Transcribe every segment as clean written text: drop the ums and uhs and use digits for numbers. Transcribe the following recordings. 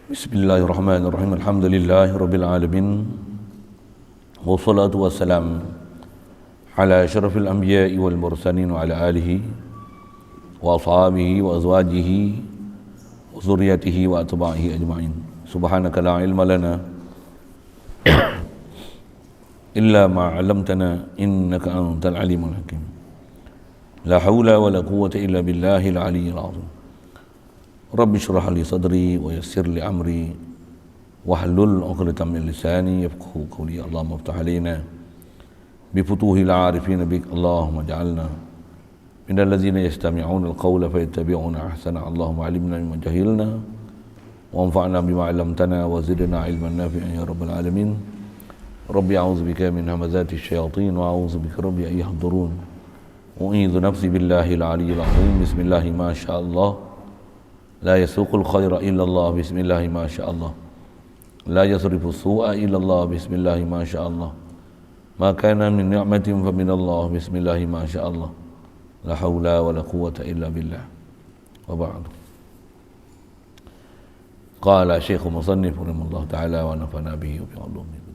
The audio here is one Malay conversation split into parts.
Bismillahirrahmanirrahim. Alhamdulillahirabbil alamin. Wassalatu wassalam ala asyrafil anbiya'i wal mursalin wa ala alihi wa ashabihi wa azwajihi wa zurriyyatihi wa atba'ihi ajma'in. Subhanaka la ilma lana illa ma 'allamtana innaka antal alimul hakim. La haula wa la quwwata illa billahil aliyyil azim. Rabbi syrah li sadri wa yassir li amri wahlul 'uqdatam min lisani yafqahu qawli. Allahumma iftah alaina bi futuhil 'arifin bik. Allahumma ij'alna minal ladzina yastami'una al-qawla fayattabi'una ahsana. Allahumma 'allimna mimma jahilna wa anfa'na bima 'allamtana wa zidna 'ilman nafi'an ya rabbal alamin. Rabbi a'udzu bika min hamazati syayatin wa a'udzu bika rabbi an yahdurun. U'idzu nafsi billahil 'aliyyil 'azim. Bismillah ma sya'allah. La yasuqul khaira illallah bismillah ma sya'allah. La yasrifu su'a illallah bismillah ma sya'allah. Ma kana min ni'matin fa min Allah bismillah ma sya'allah. La haula wa la quwwata illa billah. Wa ba'du. Qala Syekh Musannif rahimahullah ta'ala wa nafa'na bihi wa bi 'ulumihi.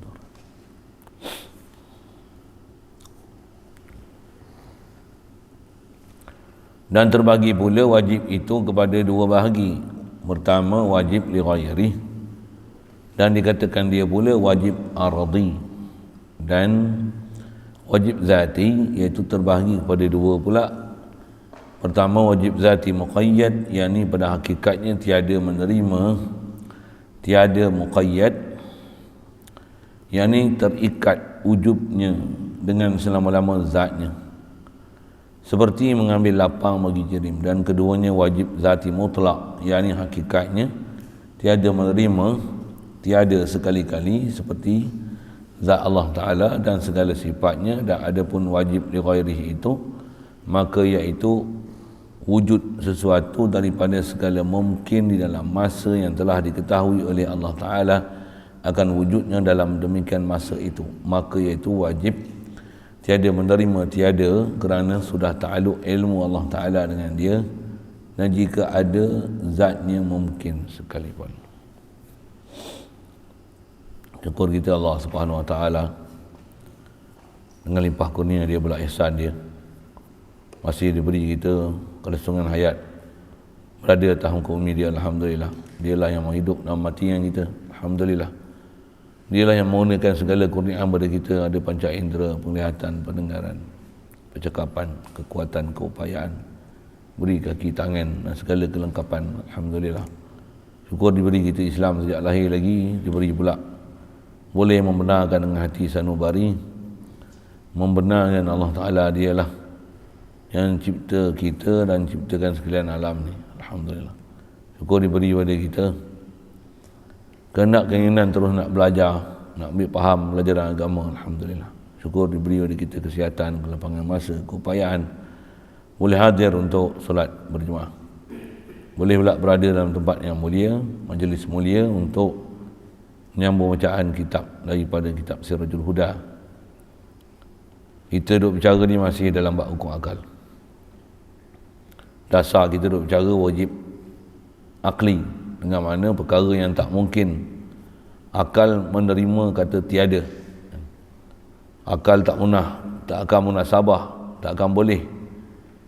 Dan terbagi pula wajib itu kepada dua bahagi. Pertama wajib li ghairi, dan dikatakan dia pula wajib ardi, dan wajib zati, iaitu terbahagi kepada dua pula. Pertama wajib zati muqayyad, yakni pada hakikatnya tiada menerima, tiada muqayyad, yakni terikat wujubnya dengan selama-lama zatnya, seperti mengambil lapang bagi jirim. Dan keduanya wajib zati mutlak, yakni hakikatnya tiada menerima, tiada sekali-kali, seperti zat Allah Ta'ala dan segala sifatnya. Dan ada pun wajib li ghairihi itu, maka iaitu wujud sesuatu daripada segala mungkin di dalam masa yang telah diketahui oleh Allah Ta'ala akan wujudnya dalam demikian masa itu, maka iaitu wajib tiada menerima, tiada kerana sudah ta'aluk ilmu Allah Ta'ala dengan dia, dan jika ada zatnya mungkin sekalipun. Syukur kita Allah Subhanahu Wa Ta'ala dengan limpah kurnia dia pula ihsan dia, masih diberi kita kelangsungan hayat berada atas muka bumi dia. Alhamdulillah, dialah yang menghidup dan matikan kita. Alhamdulillah, dialah yang menggunakan segala kurniaan pada kita. Ada panca indera, penglihatan, pendengaran, percakapan, kekuatan, keupayaan, beri kaki, tangan dan segala kelengkapan. Alhamdulillah, syukur diberi kita Islam sejak lahir lagi, diberi pula boleh membenarkan dengan hati sanubari, membenarkan Allah Ta'ala dialah yang cipta kita dan ciptakan sekalian alam ni. Alhamdulillah, syukur diberi pada kita kehendak, keinginan terus nak belajar, nak ambil faham pelajaran agama. Alhamdulillah, syukur diberi oleh kita kesihatan, kelapangan masa, keupayaan, boleh hadir untuk solat berjemaah, boleh pula berada dalam tempat yang mulia, majlis mulia, untuk menyambung bacaan kitab daripada kitab Sirajul Huda. Kita duk bicara ni masih dalam bab hukum akal. Dasar kita duk bicara wajib akli, dengan mana perkara yang tak mungkin akal menerima kata tiada. Akal tak akan munasabah, tak akan boleh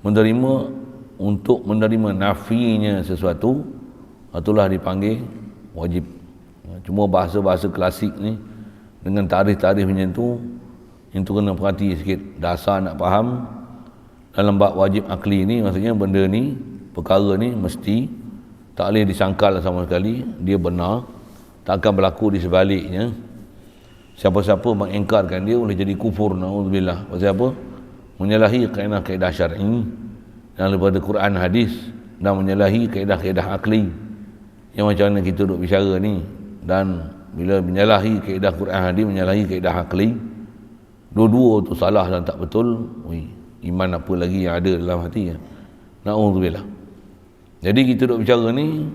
menerima. Untuk menerima nafinya sesuatu, itulah dipanggil wajib. Cuma bahasa-bahasa klasik ni dengan tarikh-tarikh macam tu, itu kena perhati sikit. Dasar nak faham dalam bab wajib akli ni, maksudnya benda ni, perkara ni mesti tak boleh disangkal sama sekali, dia benar, tak akan berlaku di sebaliknya. Siapa-siapa mengingkarkan dia boleh jadi kufur, na'udzubillah. Pasal apa? Menyalahi kaedah-kaedah syar'i dan daripada Quran hadis, dan menyalahi kaedah-kaedah akli yang macam mana kita duk bicara ni. Dan bila menyalahi kaedah Quran hadis, menyalahi kaedah akli, dua-dua tu salah dan tak betul. Iman apa lagi yang ada dalam hati ya? Na'udzubillah. Jadi kita duk bicara ni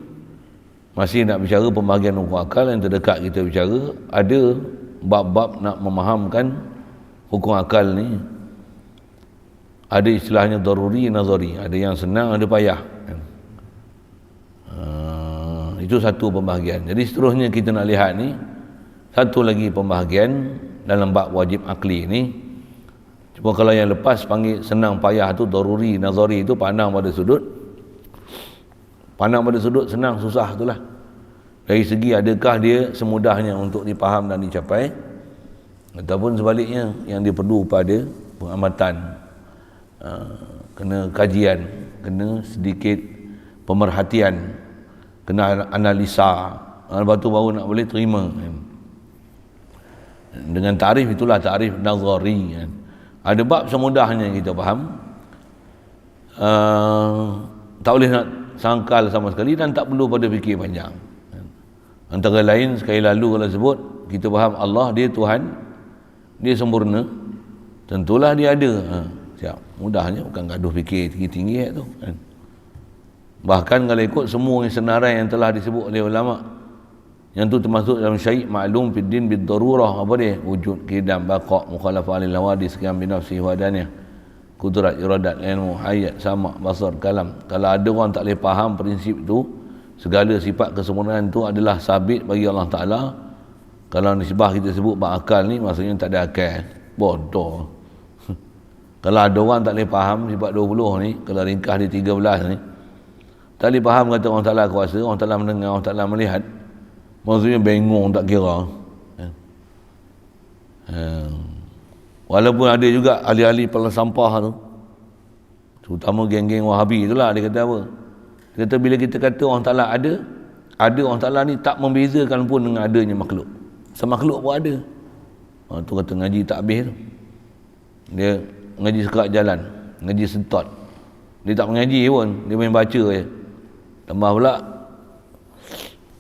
masih nak bicara pembahagian hukum akal yang terdekat. Kita bicara ada bab-bab nak memahamkan hukum akal ni, ada istilahnya daruri, nazari, ada yang senang, ada payah. Itu satu pembahagian. Jadi seterusnya kita nak lihat ni satu lagi pembahagian dalam bab wajib akli ni. Cuma kalau yang lepas panggil senang payah tu daruri nazari tu pandang pada sudut. Pandang pada sudut senang susah itulah. Dari segi adakah dia semudahnya untuk dipaham dan dicapai, ataupun sebaliknya yang dia perlu pada pengamatan, kena kajian, kena sedikit pemerhatian, kena analisa, lepas tu baru nak boleh terima. Dengan tarif itulah tarif nazari. Ada bab semudahnya kita faham, tak boleh nak sangkal sama sekali dan tak perlu pada fikir panjang. Antara lain sekali lalu kalau sebut kita faham Allah dia Tuhan, dia sempurna, tentulah dia ada. Siap, mudahnya, bukan gaduh fikir tinggi-tinggi tu kan. Bahkan kalau ikut semua senarai yang telah disebut oleh ulama, yang tu termasuk dalam syai' maklum fid din bid darurah, apa dia? Wujud, qidam, baqa', mukhalafah lil hawadis, qiyam bi nafsi wa daniyah, kudrat, iradat, ilmu, hayat, sama', basar, kalam. Kalau ada orang tak boleh faham prinsip tu, segala sifat kesempurnaan tu adalah sabit bagi Allah Ta'ala. Kalau nisbah kita sebut bab akal ni, maksudnya tak ada akal, bodoh. Kalau ada orang tak boleh faham sifat 20 ni, kalau ringkas di 13 ni, tak boleh faham kata Allah Ta'ala kuasa, Allah Ta'ala mendengar, Allah Ta'ala melihat, maksudnya bengong tak kira. Walaupun ada juga ahli-ahli pala sampah tu, terutama geng-geng Wahabi itulah, dia kata apa? Dia kata bila kita kata Allah Ta'ala ada Allah Ta'ala ni tak membezakan pun dengan adanya makhluk. Semakhluk pun ada. Tu kata ngaji tak habis tu. Dia ngaji sekerat jalan, ngaji sentot. Dia tak mengaji pun, dia main baca je. Tambah pula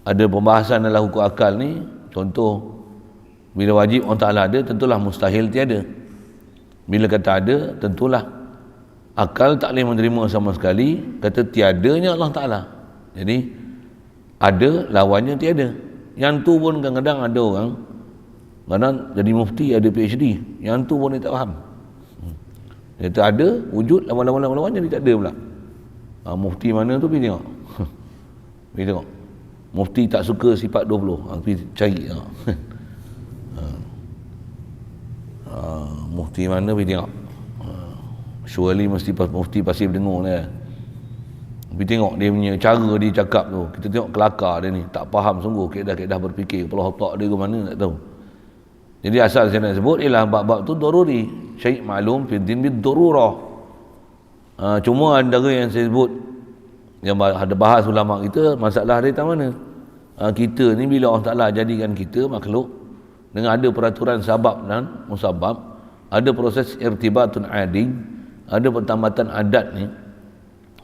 ada pembahasan dalam hukum akal ni, contoh bila wajib Allah Ta'ala ada, tentulah mustahil tiada. Bila kata ada, tentulah akal tak boleh menerima sama sekali kata tiadanya Allah Ta'ala. Jadi ada lawannya tiada. Yang tu pun kadang-kadang ada orang kadang jadi mufti, ada PhD, yang tu pun dia tak faham. Dia kata ada wujud, lawan-lawan jadi tak ada pula. Mufti mana tu pergi tengok. Pergi tengok. Mufti tak suka sifat 20, pergi cari. Mufti mana pergi tengok. Surely mesti mufti pasti berdengar dia. Pergi tengok dia punya cara dia cakap tu. Kita tengok kelakar dia ni, tak faham sungguh kaedah-kaedah berfikir, kepala otak dia ke mana tak tahu. Jadi asal saya nak sebut ialah bab-bab tu daruri, syai' maklum fid din bid darurah. Cuma antara yang saya sebut yang ada bahas ulama kita, masalah dia tak mana. Kita ni bila Allah Ta'ala jadikan kita makhluk dengan ada peraturan sabab dan musabab, ada proses irtibatun adi, ada pertambatan adat ni,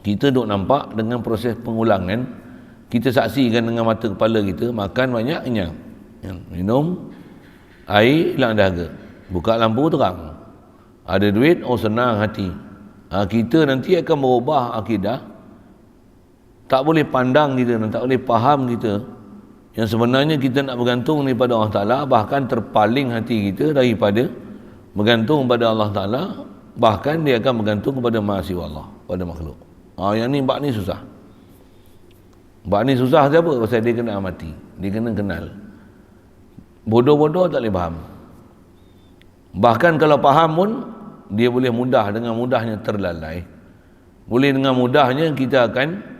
kita duk nampak dengan proses pengulangan, kita saksikan dengan mata kepala kita, makan banyaknya, minum air hilang dahaga, buka lampu terang, ada duit, senang hati. Kita nanti akan berubah akidah, tak boleh pandang kita dan tak boleh faham kita yang sebenarnya kita nak bergantung daripada Allah Ta'ala, bahkan terpaling hati kita daripada bergantung pada Allah Ta'ala, bahkan dia akan bergantung kepada mahasiswa Allah, pada makhluk. Yang ni bab ni susah. Bab ni susah siapa? Pasal dia kena amati, dia kena kenal. Bodoh-bodoh tak boleh faham. Bahkan kalau faham pun dia boleh dengan mudahnya terlalai. Boleh dengan mudahnya kita akan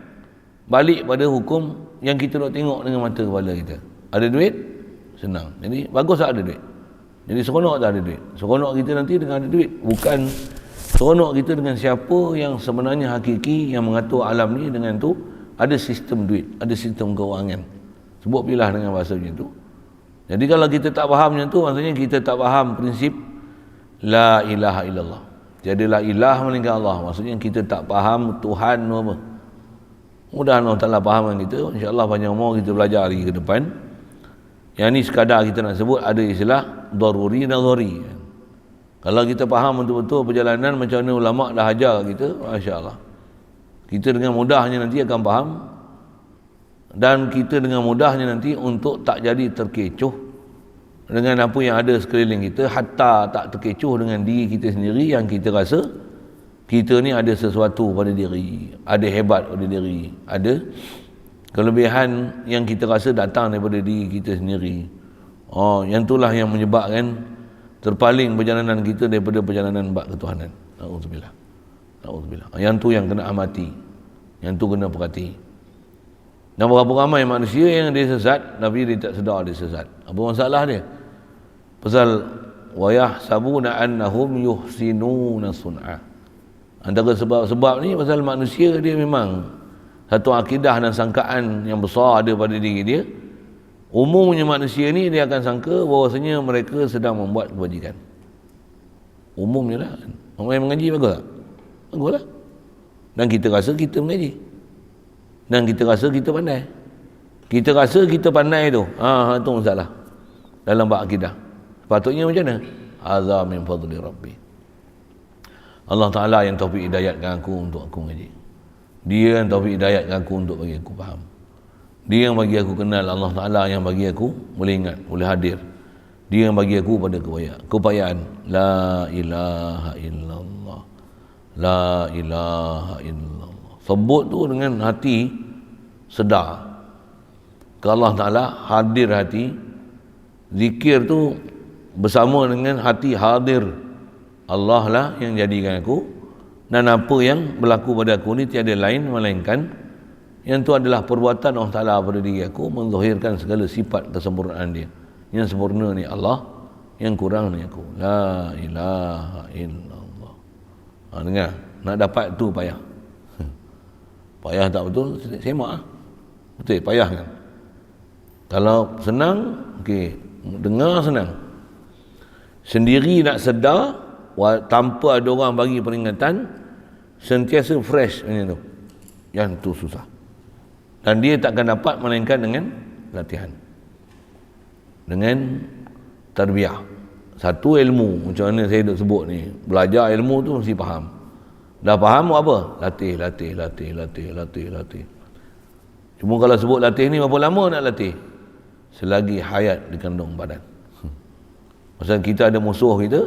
balik pada hukum yang kita nak tengok dengan mata kepala kita. Ada duit, senang. Jadi bagus tak ada duit. Jadi seronok tak ada duit. Seronok kita nanti dengan ada duit. Bukan seronok kita dengan siapa yang sebenarnya hakiki yang mengatur alam ni, dengan tu ada sistem duit, ada sistem keuangan. Sebut pilah dengan bahasa macam tu. Jadi kalau kita tak faham macam tu, maksudnya kita tak faham prinsip la ilaha illallah. Tiadalah ilah melainkan Allah. Maksudnya kita tak faham Tuhan tu apa. Mudah Allah Ta'ala fahamkan kita. InsyaAllah panjang umur kita belajar lagi ke depan. Yang ni sekadar kita nak sebut ada istilah daruri nazari. Kalau kita faham betul-betul perjalanan macam mana ulama dah ajar kita, Masya Allah, kita dengan mudahnya nanti akan faham, dan kita dengan mudahnya nanti untuk tak jadi terkecoh dengan apa yang ada sekeliling kita, hatta tak terkecoh dengan diri kita sendiri yang kita rasa kita ni ada sesuatu pada diri, ada hebat pada diri, ada Kelebihan yang kita rasa datang daripada diri kita sendiri. Yang itulah yang menyebabkan terpaling perjalanan kita daripada perjalanan bab ketuhanan. Na'udzubillah. Yang tu yang kena amati. Yang tu kena perhati. Dan berapa ramai manusia yang dia sesat, tapi dia tak sedar dia sesat. Apa masalah dia? Pasal wa yahsabuna annahum yuhsinuna sun'a. Antara sebab-sebab ni pasal manusia dia memang satu akidah dan sangkaan yang besar ada pada diri dia. Umumnya manusia ni dia akan sangka bahawasanya mereka sedang membuat kebajikan. Umumnya lah. Orang yang mengaji bagus tak? Bagus lah. Dan kita rasa kita mengaji. Dan kita rasa kita pandai. Kita rasa kita pandai tu. Itu masalah. Dalam bab akidah. Sepatutnya macam mana? Hadza min fadli Rabbi. Allah Ta'ala yang taufik hidayatkan aku untuk aku mengaji. Dia yang taufik hidayatkan aku untuk bagi aku faham. Dia yang bagi aku kenal Allah Ta'ala, yang bagi aku boleh ingat, boleh hadir. Dia yang bagi aku pada keupayaan. La ilaha illallah. La ilaha illallah. Sebut tu dengan hati sedar ke Allah Ta'ala, hadir hati. Zikir tu bersama dengan hati hadir. Allah lah yang jadikan aku, dan apa yang berlaku pada aku ni tiada lain melainkan yang tu adalah perbuatan Allah Ta'ala pada diri aku, menzahirkan segala sifat kesempurnaan dia. Yang sempurna ni Allah, yang kurang ni aku. La ilaha illallah. Dengar, nak dapat tu payah. Payah tak betul, semak lah. Betul, payah kan? Kalau senang, okey, dengar senang. Sendiri nak sedar, tanpa ada orang bagi peringatan, sentiasa fresh macam tu. Yang tu susah. Dan dia takkan dapat melainkan dengan latihan. Dengan tarbiyah. Satu ilmu, macam mana saya duk sebut ni, belajar ilmu tu mesti faham. Dah faham buat apa? Latih. Cuma kalau sebut latih ni berapa lama nak latih? Selagi hayat di kandung badan. Pasal kita ada musuh kita,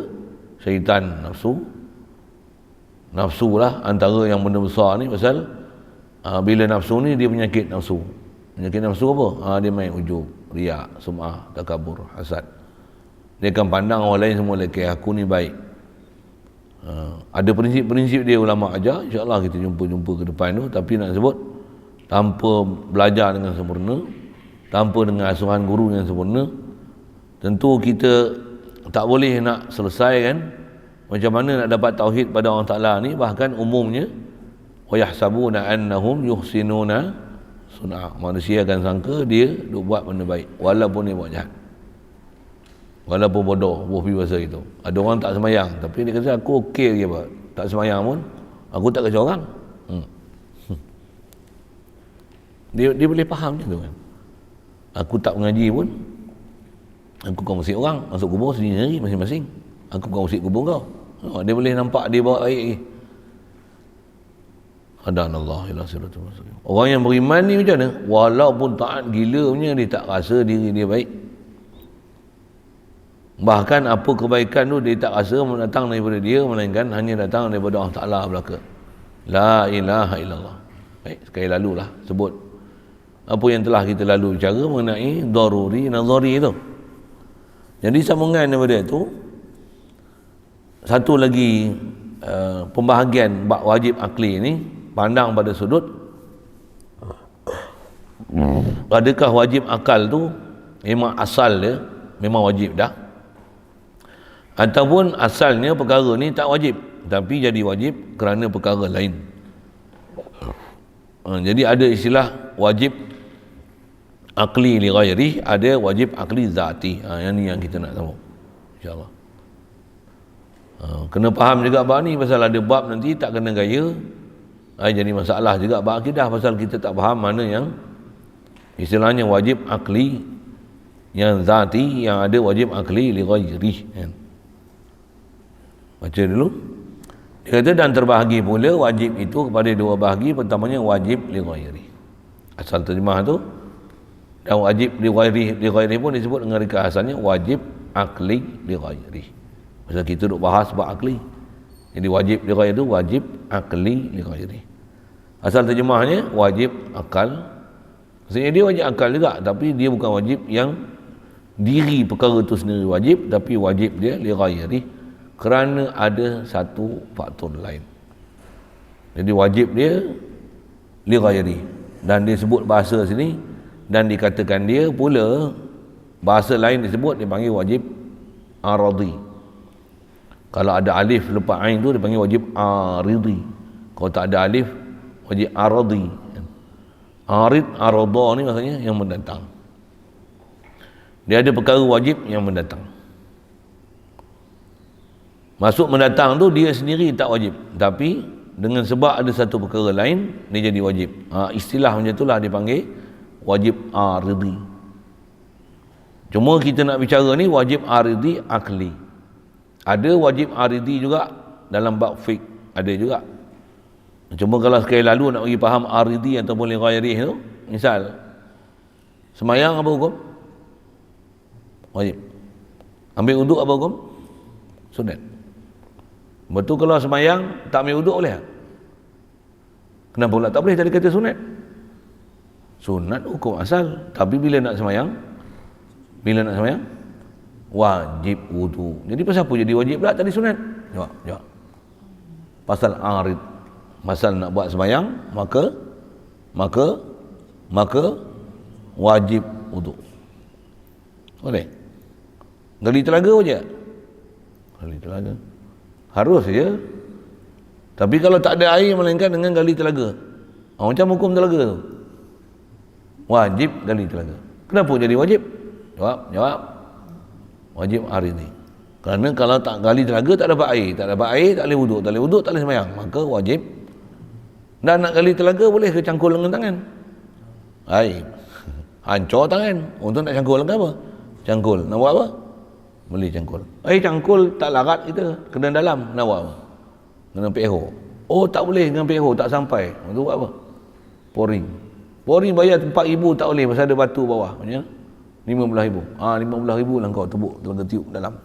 syaitan, nafsu lah antara yang benda besar ni. Pasal bila nafsu ni dia penyakit nafsu apa? Dia main ujub, riak, sum'ah, takabur, hasad. Dia akan pandang orang lain semua lekeh, aku ni baik. Ada prinsip-prinsip dia ulama ajar, insyaAllah kita jumpa ke depan tu. Tapi nak sebut tanpa belajar dengan sempurna, tanpa dengan asuhan guru yang sempurna, tentu kita tak boleh nak selesaikan macam mana nak dapat tauhid pada Allah Ta'ala ni. Bahkan umumnya wa yahsabuna annahum yuhsinuna sun'a. Manusia akan sangka dia duk buat benda baik walaupun dia buat jahat, walaupun bodoh, bohbi bahasa itu. Ada orang tak semayang tapi dia kata aku okey lagi apa, tak semayang pun aku tak kacau orang. Dia boleh faham macam tu kan. Aku tak mengaji pun aku kongsi orang, masuk kubur sendiri masing-masing. Aku kongsi kubur kau. Dia boleh nampak dia bawa baik lagi. Hadanallah ila siratal mustaqim. Orang yang beriman ni macam mana? Walaupun taat gila punya, dia tak rasa diri dia baik. Bahkan apa kebaikan tu dia tak rasa datang daripada dia, melainkan hanya datang daripada Allah Ta'ala belaka. La ilaha illallah. Baik, sekali lalulah sebut apa yang telah kita lalu bicara mengenai daruri nazari itu. Jadi sambungan daripada itu, satu lagi pembahagian bab wajib akli ni, pandang pada sudut adakah wajib akal tu memang asal dia memang wajib dah, ataupun asalnya perkara ni tak wajib tapi jadi wajib kerana perkara lain. Jadi ada istilah wajib akli li ghairi, ada wajib akli zati. Yang ni yang kita nak tahu insyaAllah. Kena faham juga bab ni, pasal ada bab nanti tak kena gaya. Jadi masalah juga bab akidah, pasal kita tak faham mana yang istilahnya wajib akli yang zati, yang ada wajib akli li ghairi kan. Baca dulu. Dia kata dan terbahagi pula wajib itu kepada dua bahagi. Pertamanya wajib li ghairi, asal terjemah tu. Dan wajib li ghairi pun disebut dengan rikasannya wajib akli li ghairi. Pasal kita duk bahas bab akli. Jadi wajib li ghairi itu wajib akli li ghairi. Asal terjemahnya wajib akal Maksudnya dia wajib akal juga, tapi dia bukan wajib yang diri perkara itu sendiri wajib, tapi wajib dia li ghairi, kerana ada satu faktor lain. Jadi wajib dia li ghairi, dan dia sebut bahasa sini dan dikatakan dia pula bahasa lain disebut dipanggil wajib aradi. Kalau ada alif lepas ain tu dipanggil wajib aridi. Kalau tak ada alif wajib aradi. Arid, arada ni maksudnya yang mendatang. Dia ada perkara wajib yang mendatang. Masuk mendatang tu dia sendiri tak wajib, tapi dengan sebab ada satu perkara lain dia jadi wajib. Istilah macam itulah dipanggil wajib aridi. Cuma kita nak bicara ni wajib aridi akli. Ada wajib aridi juga dalam bab fiqh, ada juga. Cuma kalau sekali lalu nak bagi faham aridi ataupun li ghairi tu, misal semayang apa hukum? Wajib. Ambil wuduk apa hukum? Sunat. Betul, kalau semayang tak ambil wuduk boleh tak? Kenapa pula tak boleh tadi kata sunat? Sunat hukum asal, tapi bila nak semayang wajib wudu. Jadi pasal apa jadi wajib pula tadi sunat? Jawab. Pasal arid. Pasal nak buat semayang, maka wajib wudu. Boleh? Gali telaga wajib? Gali telaga harus saja. Tapi kalau tak ada air melainkan dengan gali telaga, macam hukum telaga tu, wajib gali telaga. Kenapa jadi wajib? Jawab. Wajib aridi. Kerana kalau tak gali telaga tak dapat air, tak boleh wuduk, tak boleh semayang, maka wajib. Dan nak gali telaga boleh ke cangkul dengan tangan? Hancur tangan. Untuk nak cangkul dengan apa? Cangkul. Nak buat apa? Boleh cangkul. Cangkul tak larat kita, kena dalam. Nak buat apa? Kena peho. Tak boleh dengan peho, tak sampai. Itu buat apa? Pouring bayar 4,000 tak boleh pasal ada batu bawah. Macam 15,000. 15,000 lah kau tebuk, tiup dalam.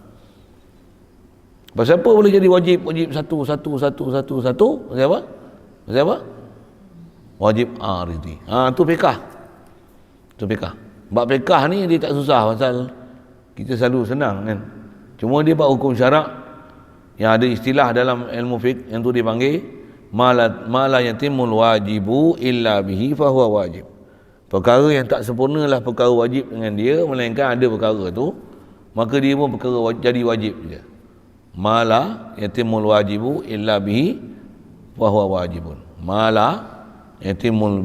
Pasal apa boleh jadi wajib satu? Pasal apa? Wajib aridi. Tu fiqh. Bab fiqh ni dia tak susah, pasal kita selalu senang kan. Cuma dia bab hukum syarak yang ada istilah dalam ilmu fiqh yang tu dipanggil mala yatimul wajibu illa bihi fahuwa wajib. Perkara yang tak sempurna lah perkara wajib dengan dia, melainkan ada perkara tu, maka dia pun perkara jadi wajib je. Mala yatimul wajibu illa bihi fahuwa wajibun. Mala yatimul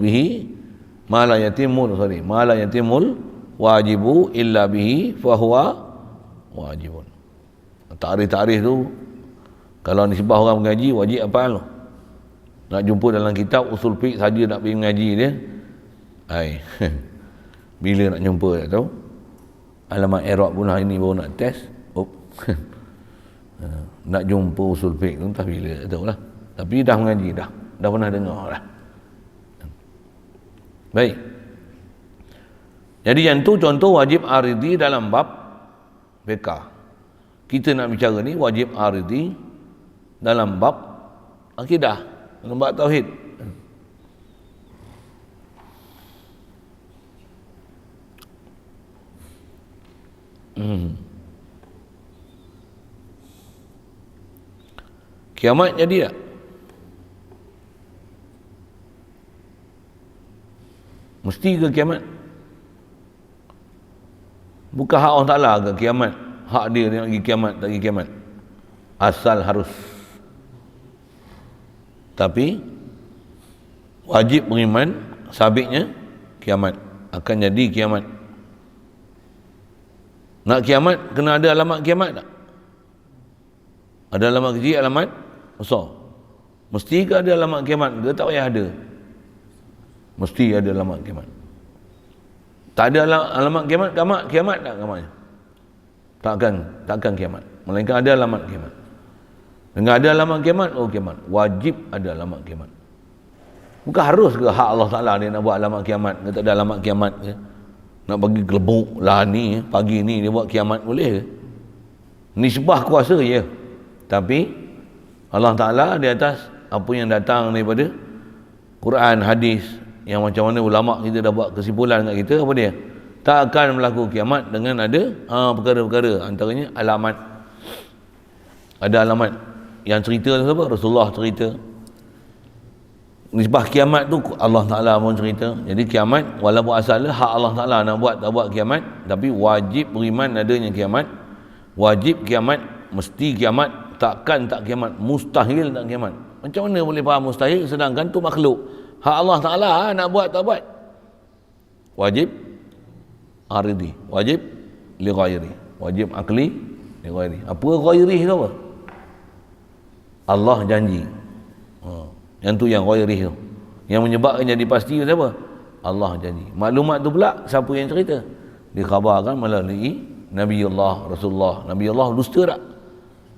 wajibu illa bihi fahuwa wajibun. Takrif tu kalau nisbah orang mengaji wajib apa tu? Nak jumpa dalam kitab usul fiqh saja nak pergi mengaji dia. Bila nak jumpa tak tahu. Alamat Arab pun hari ni baru nak test. Nak jumpa usul fiqh tu entah bila tak tahulah. Tapi dah mengaji dah pernah dengar dah. Baik. Jadi yang tu contoh wajib aridi dalam bab fiqh. Kita nak bicara ni wajib aridi dalam bab akidah, dalam bab tauhid. Kiamat jadi tak? Mesti ke kiamat? Bukan hak Allah Ta'ala ke kiamat? Hak dia nak pergi kiamat, tak pergi kiamat. Asal harus. Tapi wajib beriman sabitnya kiamat, akan jadi kiamat. Nak kiamat kena ada alamat kiamat tak? Ada alamat kecil, alamat besar. Mesti ke ada alamat kiamat ke tak payah ada? Mesti ada alamat kiamat. Tak ada alamat kiamat, kiamat tak kiamatnya? Takkan kiamat. Melainkan ada alamat kiamat. Dengan ada alamat kiamat, kiamat. Wajib ada alamat kiamat. Bukan harus ke hak Allah Ta'ala dia nak buat alamat kiamat ke tak ada alamat kiamat ke? Nak bagi gelembuk lah ni, pagi ni dia buat kiamat boleh ke? Nisbah kuasa je. Tapi Allah Ta'ala di atas apa yang datang daripada Quran, hadis yang macam mana ulama kita dah buat kesimpulan kat kita, apa dia? Tak akan berlaku kiamat dengan ada perkara-perkara, antaranya alamat. Ada alamat yang cerita tu siapa? Rasulullah cerita. Nisbah kiamat tu Allah Ta'ala pun cerita. Jadi kiamat walaupun asalnya hak Allah Ta'ala nak buat tak buat kiamat, tapi wajib beriman adanya kiamat. Wajib kiamat, mesti kiamat, takkan tak kiamat, mustahil tak kiamat. Macam mana boleh faham mustahil sedangkan tu makhluk? Hak Allah Ta'ala nak buat tak buat. Wajib aridi, wajib li ghairi, wajib akli li ghairi. Apa ghairi tu apa? Allah janji. Yang tu yang ghairi tu. Yang menyebabkan jadi pasti siapa? Allah janji. Maklumat tu pula siapa yang cerita? Dikhabarkan melalui Nabi Allah, Rasulullah. Nabi Allah dusta tak?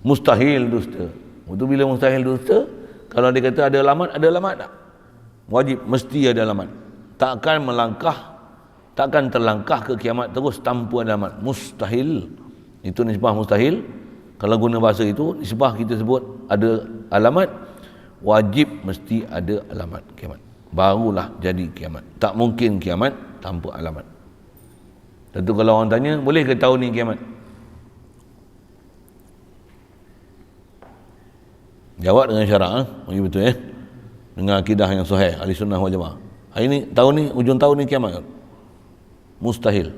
Mustahil dusta. Itu bila mustahil dusta, kalau dia kata ada alamat tak? Wajib, mesti ada alamat. Takkan terlangkah ke kiamat terus tanpa alamat. Mustahil. Itu nisbah mustahil. Kalau guna bahasa itu, nisbah kita sebut ada alamat, wajib mesti ada alamat kiamat. Barulah jadi kiamat. Tak mungkin kiamat tanpa alamat. Tentu kalau orang tanya, boleh ke tahu ni kiamat? Jawab dengan syarak, bagi betul ya. Dengan akidah yang sahih ahli sunnah wal jamaah. Hari ni, tahun ni, ujung tahun ni kiamat. Mustahil.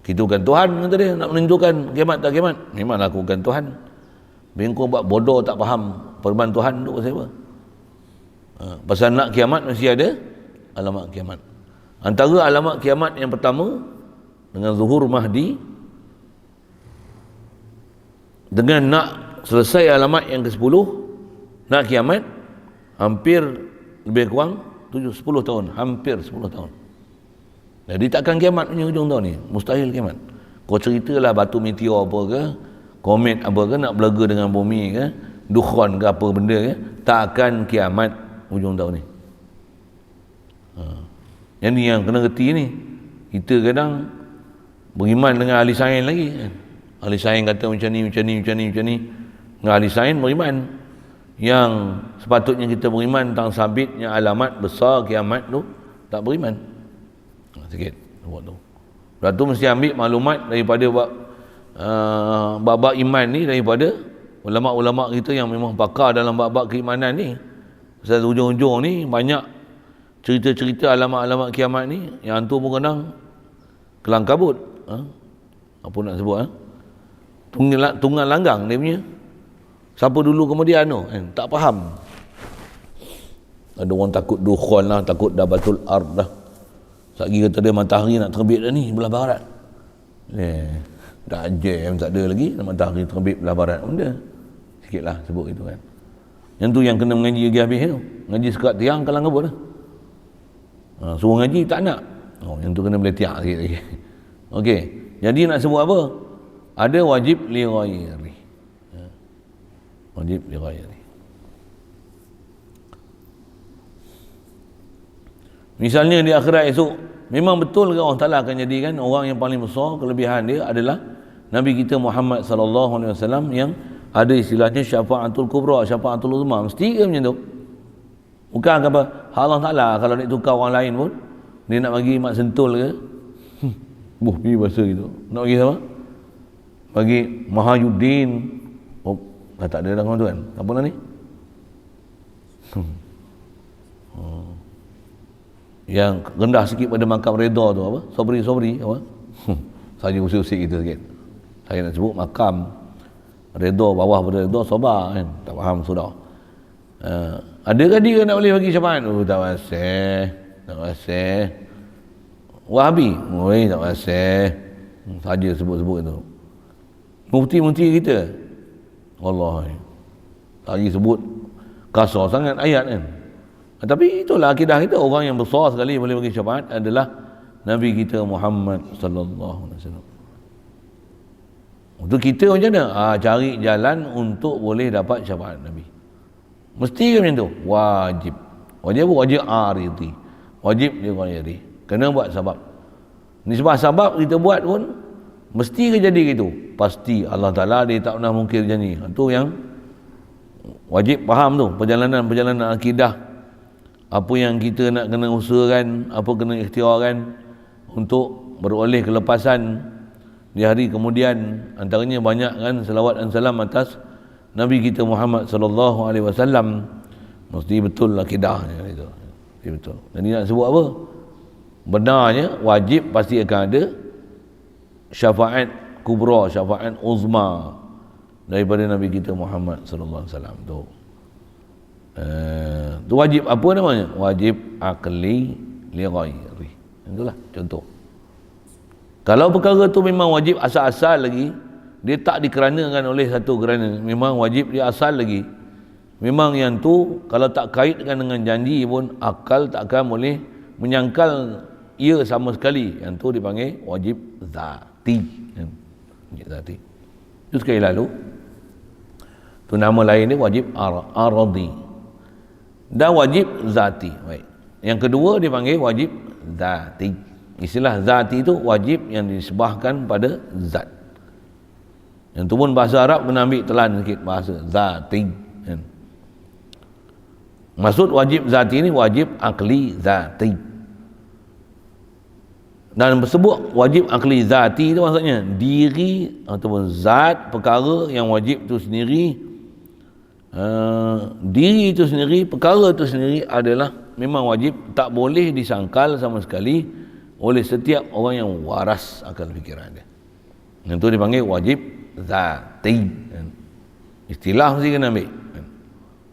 Kita bukan Tuhan kata dia, nak menentukan kiamat tak kiamat. Memanglah aku bukan Tuhan. Bengkau buat bodoh tak faham firman Tuhan tu pasal apa? Pasal nak kiamat mesti ada alamat kiamat. Antara alamat kiamat yang pertama dengan zuhur Mahdi, dengan nak selesai alamat yang ke-10 nak kiamat, hampir lebih kurang 10 tahun, hampir 10 tahun. Jadi takkan kiamat punya hujung tahun ni, mustahil kiamat. Kau ceritalah batu meteor apa ke, komet apa ke nak berlega dengan bumi ke, dukhan ke apa benda ke, takkan kiamat hujung tahun ni. Yang ni yang kena reti ni. Kita kadang beriman dengan ahli sains lagi kan. Ahli sains kata macam ni. Dengan ahli sains beriman. Yang sepatutnya kita beriman tentang sabitnya alamat besar kiamat tu, tak beriman. Sikit buat tu. Lepas tu mesti ambil maklumat daripada bab-bab iman ni, daripada ulama-ulama kita yang memang pakar dalam bab-bab keimanan ni. Pasal hujung-hujung ni banyak cerita-cerita alamat-alamat kiamat ni yang antum pun kadang kelang kabut. Apa nak sebut? Tunggal langgang dia punya. Siapa dulu kemudian tu kan? Tak faham. Ada orang takut dukhan lah, takut dabatul ard dah. Satgi kata dia matahari nak terbit dah ni belah barat. Dah jam tak ada lagi, matahari terbit belah barat. Benda sikit lah sebut itu kan. Yang tu yang kena mengaji lagi habis tu. Ngaji sekat tiang kalang kabut dah. Suruh ngaji tak nak. Yang tu kena boleh tiak sikit lagi. Okey, jadi nak sebut apa? Ada wajib li ghairi. Wajib li ghairi. Misalnya di akhirat esok, memang betul ke Allah Ta'ala akan jadikan orang yang paling besar kelebihan dia adalah Nabi kita Muhammad sallallahu alaihi wasallam yang ada istilahnya syafa'atul kubra, syafa'atul uzma. Mesti ke macam tu? Bukan apa? Allah Ta'ala kalau nak tukar orang lain pun, dia nak bagi mak sentul ke? Ni bahasa gitu. Nak bagi siapa? Bagi Mahayuddin. Tak ada dah tuan. Apa lah ni? Yang rendah sikit pada makam reda tu apa? Sobri apa? Saja usik-usik kita sikit. Saya nak sebut makam reda, bawah pada reda, sobar kan. Tak faham sudah. Adakah dia nak boleh bagi syafaat? Tak wasih. Wahabi? Tak wasih. Saja sebut-sebut itu. Mufti-mufti kita. Allah. Lagi sebut kasar sangat ayat kan. Tapi itulah akidah kita, orang yang besar sekali boleh bagi syafaat adalah Nabi kita Muhammad sallallahu alaihi wasallam. Untuk kita macam mana? Cari jalan untuk boleh dapat syafaat Nabi. Mesti ke macam tu? Wajib. Wajib aridi. Wajib dia ghairi. Kena buat sebab. Nisbah sebab kita buat pun mesti ke jadi gitu. Pasti Allah Ta'ala dia tak pernah mungkir janji. Itu yang wajib faham tu. Perjalanan akidah apa yang kita nak kena usahakan, apa kena ikhtiarkan untuk beroleh kelepasan di hari kemudian. Antaranya banyak kan selawat dan salam atas Nabi kita Muhammad sallallahu alaihi wasallam. Mesti betul akidahnya itu. Mesti betul. Jadi nak sebut apa? Benarnya wajib pasti akan ada syafaat kubra, syafaat uzma daripada Nabi kita Muhammad sallallahu alaihi wasallam tu. Tu wajib apa namanya? Wajib akli li ghairi. Itulah contoh. Kalau perkara tu memang wajib asal-asal lagi, dia tak dikeranakan oleh satu kerana, memang wajib dia asal lagi. Memang yang tu kalau tak kaitkan dengan janji pun akal tak akan boleh menyangkal ia sama sekali. Yang tu dipanggil wajib zati. Wajib zati. Itu sekali lalu. Tu nama lain dia wajib aradi. Dan wajib zati. Baik. Yang kedua dipanggil wajib zati. Istilah zati itu wajib yang disebahkan pada zat. Yang tu pun bahasa Arab kena ambil telan sikit bahasa zati. Maksud wajib zati ini wajib akli zati. Dan sebut wajib akli zati itu maksudnya diri ataupun zat perkara yang wajib itu sendiri, diri itu sendiri, perkara itu sendiri adalah memang wajib, tak boleh disangkal sama sekali oleh setiap orang yang waras akal fikiran dia. Yang itu dipanggil wajib zati. Istilah mesti kena ambil,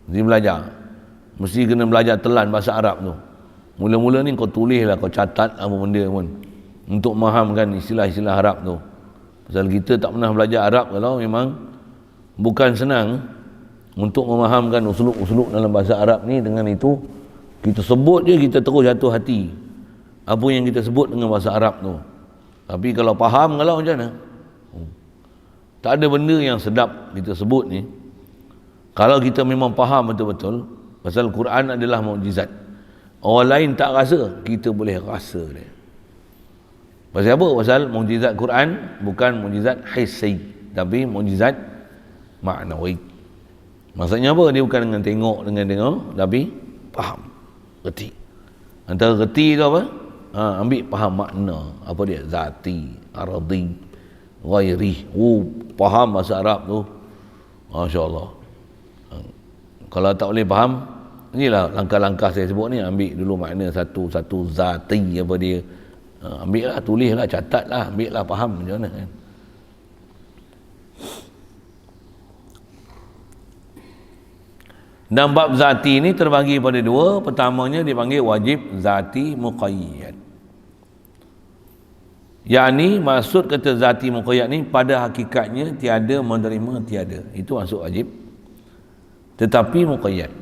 mesti belajar, mesti kena belajar telan bahasa Arab tu. Mula-mula ni kau tulislah, kau catat apa benda pun untuk memahamkan istilah-istilah Arab tu. Pasal kita tak pernah belajar Arab, kalau memang bukan senang untuk memahamkan usuluk-usuluk dalam bahasa Arab ni. Dengan itu kita sebut je, kita terus jatuh hati apa yang kita sebut dengan bahasa Arab tu. Tapi kalau faham, kalau macam mana? Tak ada benda yang sedap kita sebut ni kalau kita memang faham betul-betul. Pasal Quran adalah mukjizat. Orang lain tak rasa, kita boleh rasa dia. Pasal apa? Pasal mukjizat Quran bukan mukjizat hissi, tapi mukjizat maknawi. Maksudnya apa? Dia bukan dengan tengok, tapi faham, reti. Antara reti tu apa? Ambil faham makna. Apa dia? Zati, aradi, ghairi. Faham bahasa Arab tu, Masya Allah. Kalau tak boleh faham, inilah langkah-langkah saya sebut ni. Ambil dulu makna satu zati, apa dia. Ambil lah, tulis lah, catat lah, ambil lah, faham macam mana kan. Dan bab zati ni terbagi pada dua. Pertamanya dipanggil wajib zati muqayyad. Yakni maksud kata zati muqayyad ni pada hakikatnya tiada menerima tiada. Itu maksud wajib. Tetapi muqayyad.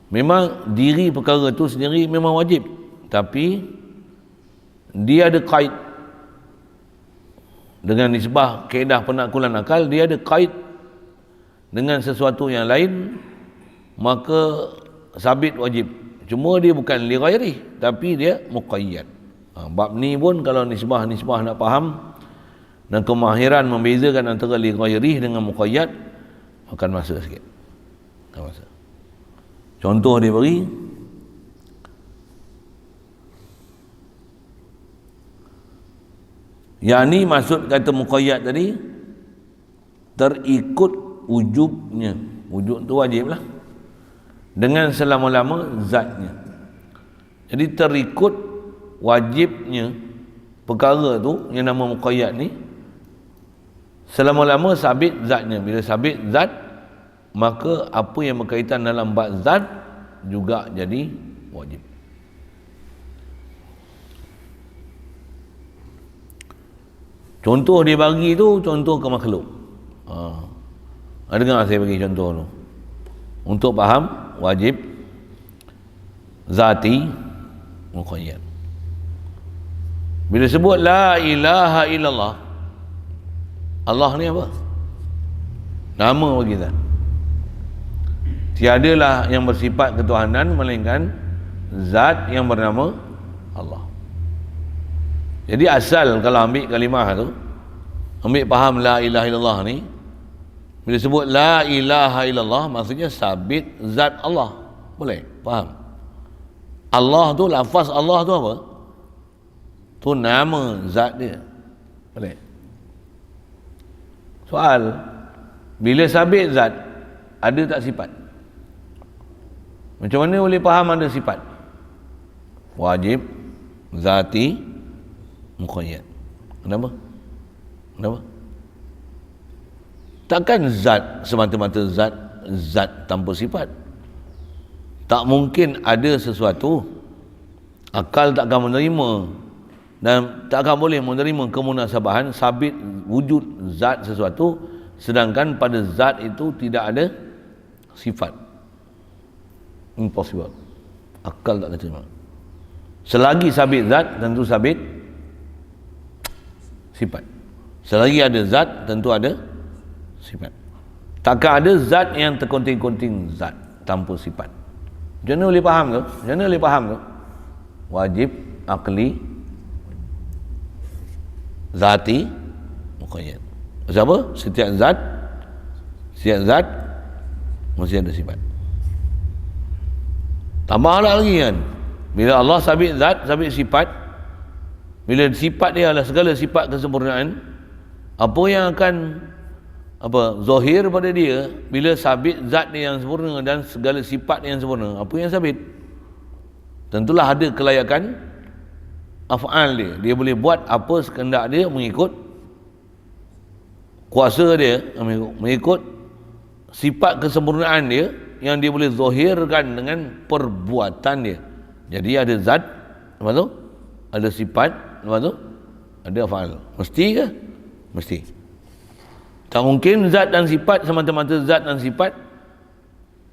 Memang diri perkara tu sendiri memang wajib. Tapi dia ada kait dengan nisbah kaedah penaklukan akal, dia ada kait dengan sesuatu yang lain, maka sabit wajib. Cuma dia bukan li ghairi, tapi dia muqayyad. Bab ni pun kalau nisbah nak faham dan kemahiran membezakan antara li ghairi dengan muqayyad, akan masa sikit. Masa. Contoh dia bagi, yang ni maksud kata muqayyad tadi, terikut wujubnya. Wujud tu wajib lah, dengan selama-lama zatnya. Jadi terikut wajibnya perkara tu yang nama muqayyad ni, selama-lama sabit zatnya. Bila sabit zat, maka apa yang berkaitan dalam bab zat juga jadi wajib. Contoh dia bagi tu contoh ke makhluk. Dengar saya bagi contoh tu untuk faham wajib zati muqayyad. Bila sebut la ilaha illallah, Allah ni apa? Nama bagi zat. Tiadalah yang bersifat ketuhanan melainkan zat yang bernama Allah. Jadi asal kalau ambil kalimah tu, ambil faham la ilaha illallah ni, bila sebut la ilaha illallah maksudnya sabit zat Allah. Boleh faham? Allah tu, lafaz Allah tu apa? Tu nama zat dia. Boleh? Soal, bila sabit zat, ada tak sifat? Macam mana boleh faham ada sifat? Wajib, zati, muqayyad. Kenapa? Kenapa? Takkan zat semata-mata zat tanpa sifat. Tak mungkin ada sesuatu akal tak akan menerima dan tak akan boleh menerima kemunasabahan sabit wujud zat sesuatu sedangkan pada zat itu tidak ada sifat. Impossible. Akal tak akan terima. Selagi sabit zat, tentu sabit sifat. Selagi ada zat, tentu ada sifat. Takkan ada zat yang terkonting-konting zat tanpa sifat. Macam mana boleh faham tu? Macam mana boleh faham tu? Wajib, akli, zati, muqayyad. Siapa? Setiap zat mesti ada sifat. Tambahlah lagi kan, bila Allah sabit zat, sabit sifat, bila sifat dia adalah segala sifat kesempurnaan, apa yang akan zahir pada dia bila sabit zat dia yang sempurna dan segala sifat yang sempurna? Apa yang sabit? Tentulah ada kelayakan af'al dia. Dia boleh buat apa sekendak dia mengikut kuasa dia, mengikut sifat kesempurnaan dia yang dia boleh zahirkan dengan perbuatan dia. Jadi ada zat, lepas tu ada sifat, lepas tu ada af'al. Mesti ke? Mesti. Tak mungkin zat dan sifat semata-mata zat dan sifat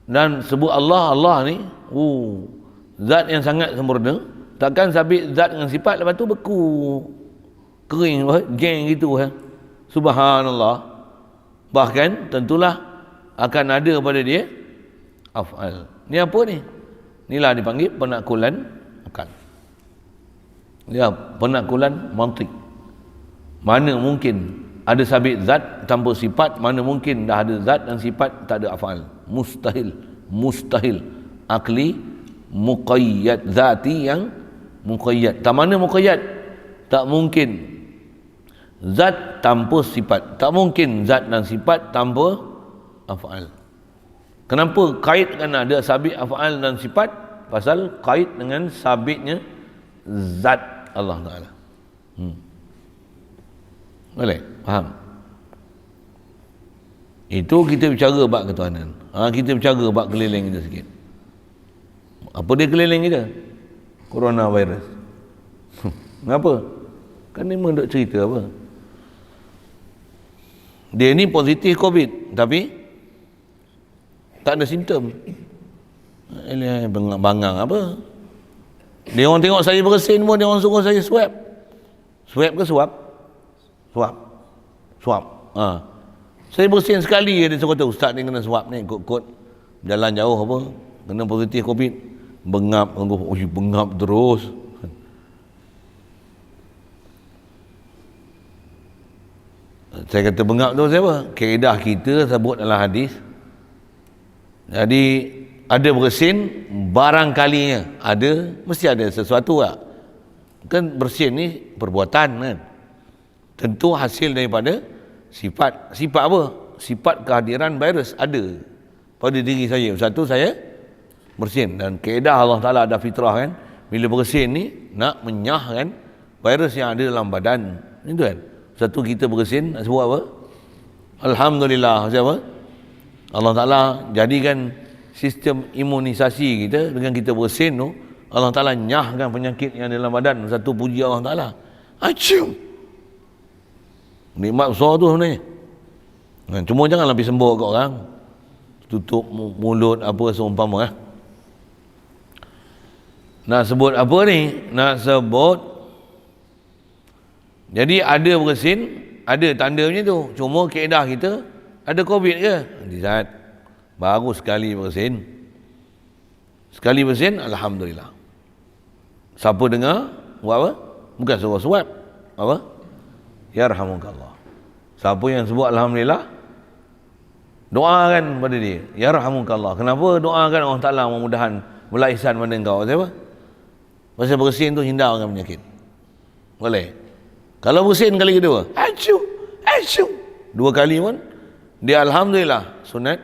dan sebut Allah ni zat yang sangat sempurna. Takkan sabit zat dengan sifat lepas tu beku kering geng gitu Subhanallah. Bahkan tentulah akan ada pada dia af'al. Ni apa ni? Inilah dipanggil penakulan akal. Ya, penakulan mantik. Mana mungkin ada sabit zat tanpa sifat, mana mungkin dah ada zat dan sifat tak ada af'al. Mustahil. Akli muqayyad, zati yang muqayyad. Tak mana muqayyad? Tak mungkin zat tanpa sifat. Tak mungkin zat dan sifat tanpa af'al. Kenapa kaitkan ada sabit af'al dan sifat? Pasal kait dengan sabitnya zat Allah Ta'ala. Boleh? Faham? Itu kita bicara bab ketuhanan. Kita bicara bab keliling kita sikit. Apa dia keliling kita? Coronavirus. Kenapa? Kan dia memang duk cerita apa? Dia ni positif COVID tapi tak ada simptom. Bangang apa? Dia orang tengok saya bersin pun dia orang suruh saya swab. Swab ke swab? Swab. Saya bersin sekali dia suruh tahu ustaz ni kena swab ni kod jalan jauh apa kena positif COVID. Bengap terus. Saya kata bengap tu siapa? Kaedah kita sebut dalam hadis. Jadi ada bersin barangkalinya ada, mesti ada sesuatu lah. Kan bersin ni perbuatan kan. Tentu hasil daripada sifat. Sifat apa? Sifat kehadiran virus ada pada diri saya. Satu, saya bersin. Dan kaedah Allah Ta'ala ada fitrah kan. Bila bersin ni nak menyahkan virus yang ada dalam badan. Itu kan. Satu, kita bersin nak sebut apa? Alhamdulillah. Siapa? Allah Ta'ala jadikan sistem imunisasi kita dengan kita bersin tu, Allah Ta'ala nyahkan penyakit yang ada dalam badan. Satu, puji Allah Ta'ala. Acum. Nikmat besar tu sebenarnya. Cuma janganlah pergi sembur kat orang. Tutup mulut apa seumpama. Nak sebut apa ni? Nak sebut. Jadi ada bersin, ada tanda macam tu. Cuma kaedah kita, ada COVID ke? Zat. Baru sekali bersin. Sekali bersin, Alhamdulillah. Siapa dengar, buat apa? Bukan suruh swab. Apa? Yarhamukallah. Siapa yang sebut Alhamdulillah, doakan pada dia. Yarhamukallah. Kenapa doakan Allah Ta'ala mudah-mudahan belah ihsan pada engkau? Siapa? Pasal bersin tu hindarkan penyakit. Boleh. Kalau bersin kali kedua, acu, acu. 2 kali pun dia alhamdulillah sunat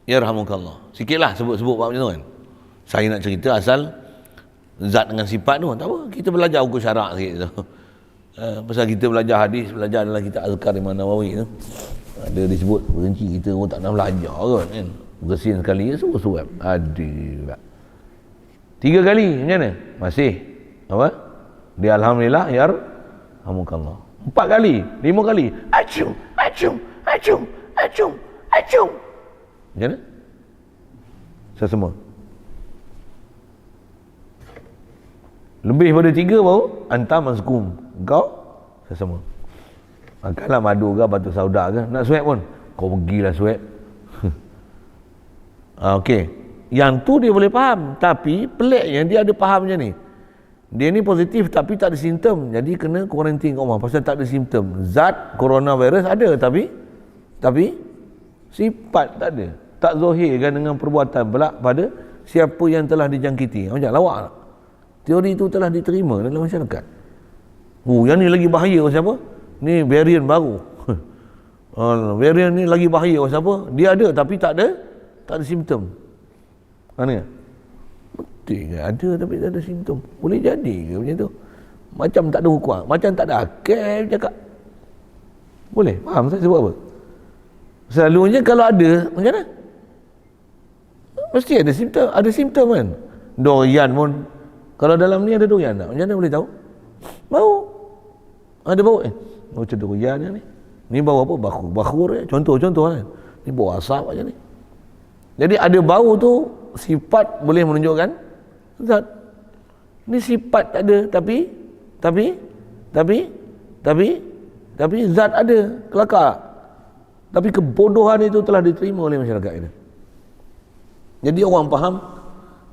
yarhamukallah. Sikitlah sebut-sebut bab macam tu kan. Saya nak cerita asal zat dengan sifat tu, tak apa, kita belajar hukum syarak sikit tu. Pasal kita belajar hadis, belajar dalam kitab Azkar Imam Nawawi tu, ada disebut berinci, kita pun tak nak belajar kot kan. Bersin sekali suruh-suruh ada 3 kali macam mana? Masih apa? Dia alhamdulillah yarhamukallah. 4 kali, 5 kali, acung, acung, acung, acung, acung. Macam mana? Saya semua. Lebih pada 3 baru antam mazkum. Kau saya semua. Makanlah madu ke batu sauda ke, nak swab pun kau pergilah swab. Okey. Yang tu dia boleh faham, tapi peliknya dia ada faham macam ni. Dia ni positif tapi tak ada simptom, jadi kena kuarantin kat rumah pasal tak ada simptom. Zat coronavirus ada tapi sifat tak ada. Tak zahirkan dengan perbuatan pula pada siapa yang telah dijangkiti. Macam lawak tak? Teori itu telah diterima dalam masyarakat. Yang ni lagi bahaya siapa? Ni varian baru. Varian ni lagi bahaya siapa? Dia ada tapi tak ada simptom. Mana? Betul ke? Ada tapi tak ada simptom. Boleh jadi ke macam tu? Macam tak ada hukum, macam tak ada akal cakap. Boleh? Faham saya sebut apa? Selalunya kalau ada, macam mana? Mesti ada simptom kan? Dorian pun, kalau dalam ni ada dorian tak? Macam mana boleh tahu? Bau. Ada bau macam dorian ni. Ni bau apa? Bakhur contoh kan. Ni bau asap macam ni. Jadi ada bau tu sifat boleh menunjukkan zat. Ni sifat tak ada tapi zat ada, kelakar. Tapi kebodohan itu telah diterima oleh masyarakat ini. Jadi orang faham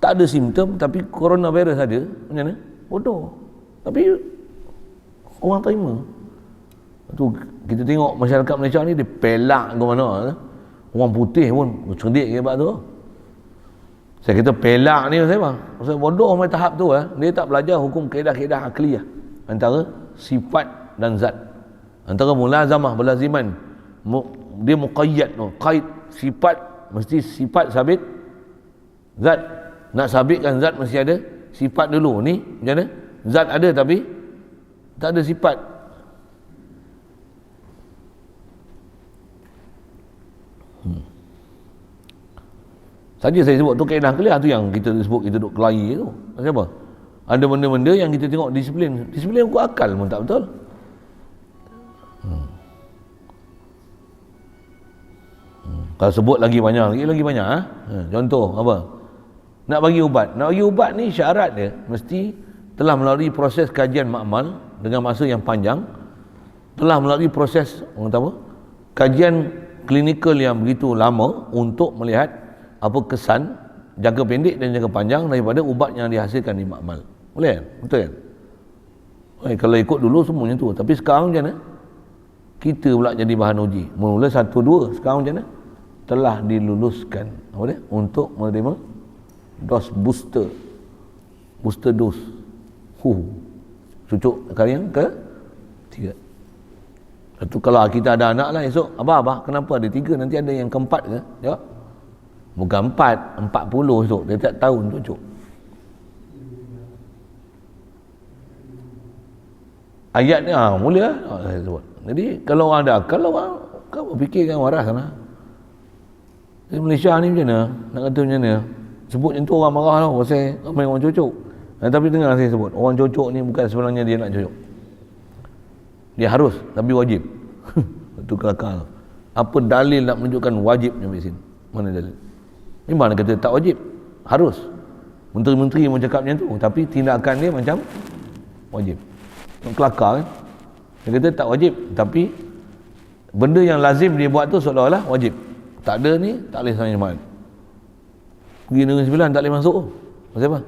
tak ada simptom tapi coronavirus ada, macam mana? Bodoh. Tapi orang terima. Tu kita tengok masyarakat Malaysia ni dia pelak ke mana. Orang putih pun cerdik ke bab tu. Saya kata pelak ni saya bang. Pasal bodoh sampai tahap tu dia tak belajar hukum kaedah-kaedah akliyah antara sifat dan zat. Antara mulazamah belaziman dia muqayyad tu. Qaid sifat mesti sifat sabit zat. Nak sabitkan zat mesti ada sifat dulu. Ni macam mana? Zat ada tapi tak ada sifat. Saja saya sebut tu kaedah kelia tu yang kita sebut kita duk kelahi tu. Pasal apa? Ada benda-benda yang kita tengok disiplin hukum akal pun tak betul. Kalau sebut lagi banyak contoh apa? Nak bagi ubat ni syarat dia mesti telah melalui proses kajian makmal dengan masa yang panjang, telah melalui proses kajian klinikal yang begitu lama untuk melihat apa kesan jangka pendek dan jangka panjang daripada ubat yang dihasilkan di makmal. Boleh kan? Betul kan? Kalau ikut dulu semuanya tu, tapi sekarang macam mana? Kita pula jadi bahan uji. Mula 1, 2, sekarang macam mana? Telah diluluskan apa dia? Untuk menerima dos booster dose. Cucuk kali yang ke 3. Satu kalau kita ada anak lah esok, abah kenapa ada 3, nanti ada yang keempat ke? Jawab. Bukan 4, 40 esok, dia tak tahun cucuk. Ayat ni mula saya sebut. Jadi kalau orang ada akal, orang kau fikirkan waras sana. Di Malaysia ni macam mana? Nak kata macam mana? Sebut macam tu orang marah tau, pasal ramai orang cucuk. Tapi dengar saya sebut, orang cucuk ni bukan sebenarnya dia nak cucuk. Dia harus, tapi wajib. Itu kelakar. Apa dalil nak menunjukkan wajibnya vaksin? Mana dalil? Ni mana kata tak wajib? Harus. Menteri-menteri mau cakap macam tu, tapi tindakan dia macam wajib. Kelakar kan? Dia kata tak wajib, tapi benda yang lazim dia buat tu seolah-olah wajib. Tak ada ni, tak boleh sama jemaat. Pergi Negeri Sembilan tak boleh masuk. Pasal apa?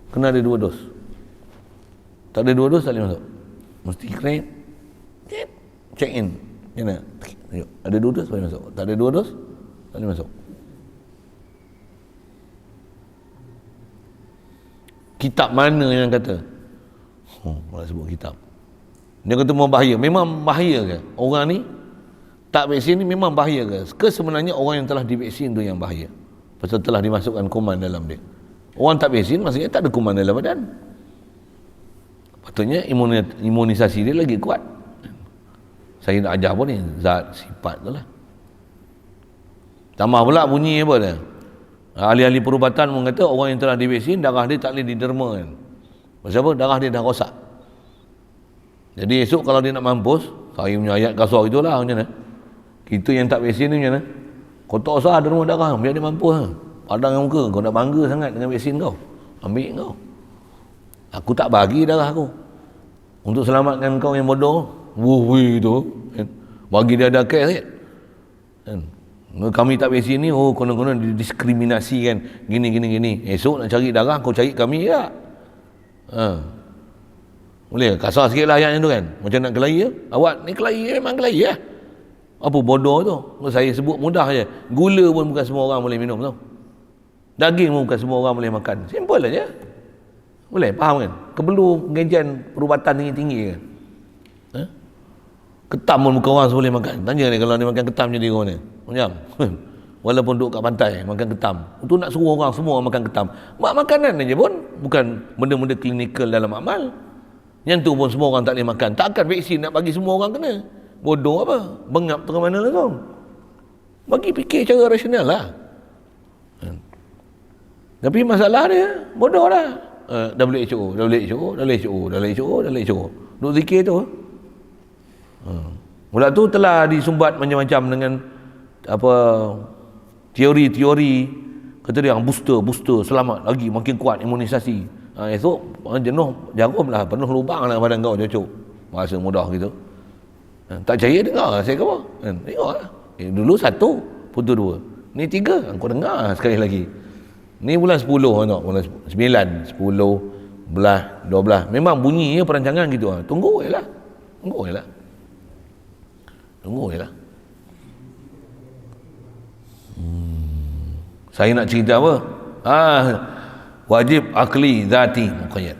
Kena ada 2 dos. Tak ada 2 dos tak boleh masuk. Mesti claim, check in. Macam mana? Ada 2 dos boleh masuk. Tak ada 2 dos tak boleh masuk. Kitab mana yang kata? Malah sebut kitab. Dia kata memang bahaya. Memang bahaya ke? Orang ni tak vaksin ni memang bahaya ke? Sebenarnya orang yang telah divaksin tu yang bahaya. Pasal telah dimasukkan kuman dalam dia. Orang tak vaksin maksudnya tak ada kuman dalam badan. Patutnya imunisasi dia lagi kuat. Saya nak ajar pun ni zat sifat tu lah. Tambah pula bunyi apa dia? Ahli-ahli perubatan mengata orang yang telah divaksin darah dia tak boleh diderma kan. Pasal apa? Darah dia dah rosak. Jadi esok kalau dia nak mampus, saya punya ayat kasar itulah macam mana? Kita yang tak vaksin ni macam mana? Kau tak usah derma darah, biar dia mampus lah. Padang muka, kau nak bangga sangat dengan vaksin kau. Ambil kau. Aku tak bagi darah aku. Untuk selamatkan kau yang bodoh, wuh tu. Bagi dia ada kes kan. Kami tak vaksin ni, konon-konon didiskriminasi kan. Gini. Esok nak cari darah, kau cari kami tak? Boleh? Kasar sikit lah ayatnya tu kan. Macam nak kelahi ya? Awak ni kelahi memang kelahi lah. Apa bodoh tu? Saya sebut mudah je. Gula pun bukan semua orang boleh minum tau. Daging pun bukan semua orang boleh makan. Simple aja. Boleh? Faham kan? Perlu pengajian perubatan tinggi-tinggi kan? Ketam pun bukan orang semua boleh makan. Tanya ni kalau dia makan ketam jadi orang ni. Macam? Walaupun duduk kat pantai makan ketam. Untuk nak suruh orang semua makan ketam. Makanan aja pun bukan benda-benda klinikal dalam amal. Yang tu pun semua orang tak boleh makan. Takkan vaksin nak bagi semua orang kena. Bodoh apa? Bengap tu ke mana lah kau? Bagi fikir cara rasional lah. Tapi masalah dia bodoh lah. WHO. Duk zikir tu. Mula tu telah disumbat macam-macam dengan apa teori-teori kata dia booster selamat lagi makin kuat imunisasi. Esok jenuh jarum lah, penuh lubang lah badan kau cocok. Rasa mudah gitu. Tak percaya dengar saya kata. Tengok lah. Dulu 1, putus 2. Ni 3, kau dengar sekali lagi. Ni bulan 10 tengok, bulan 9, 10, 11, 12. Memang bunyinya perancangan gitu. Tunggu je lah. Saya nak cerita apa? Wajib akli zati muqayyad.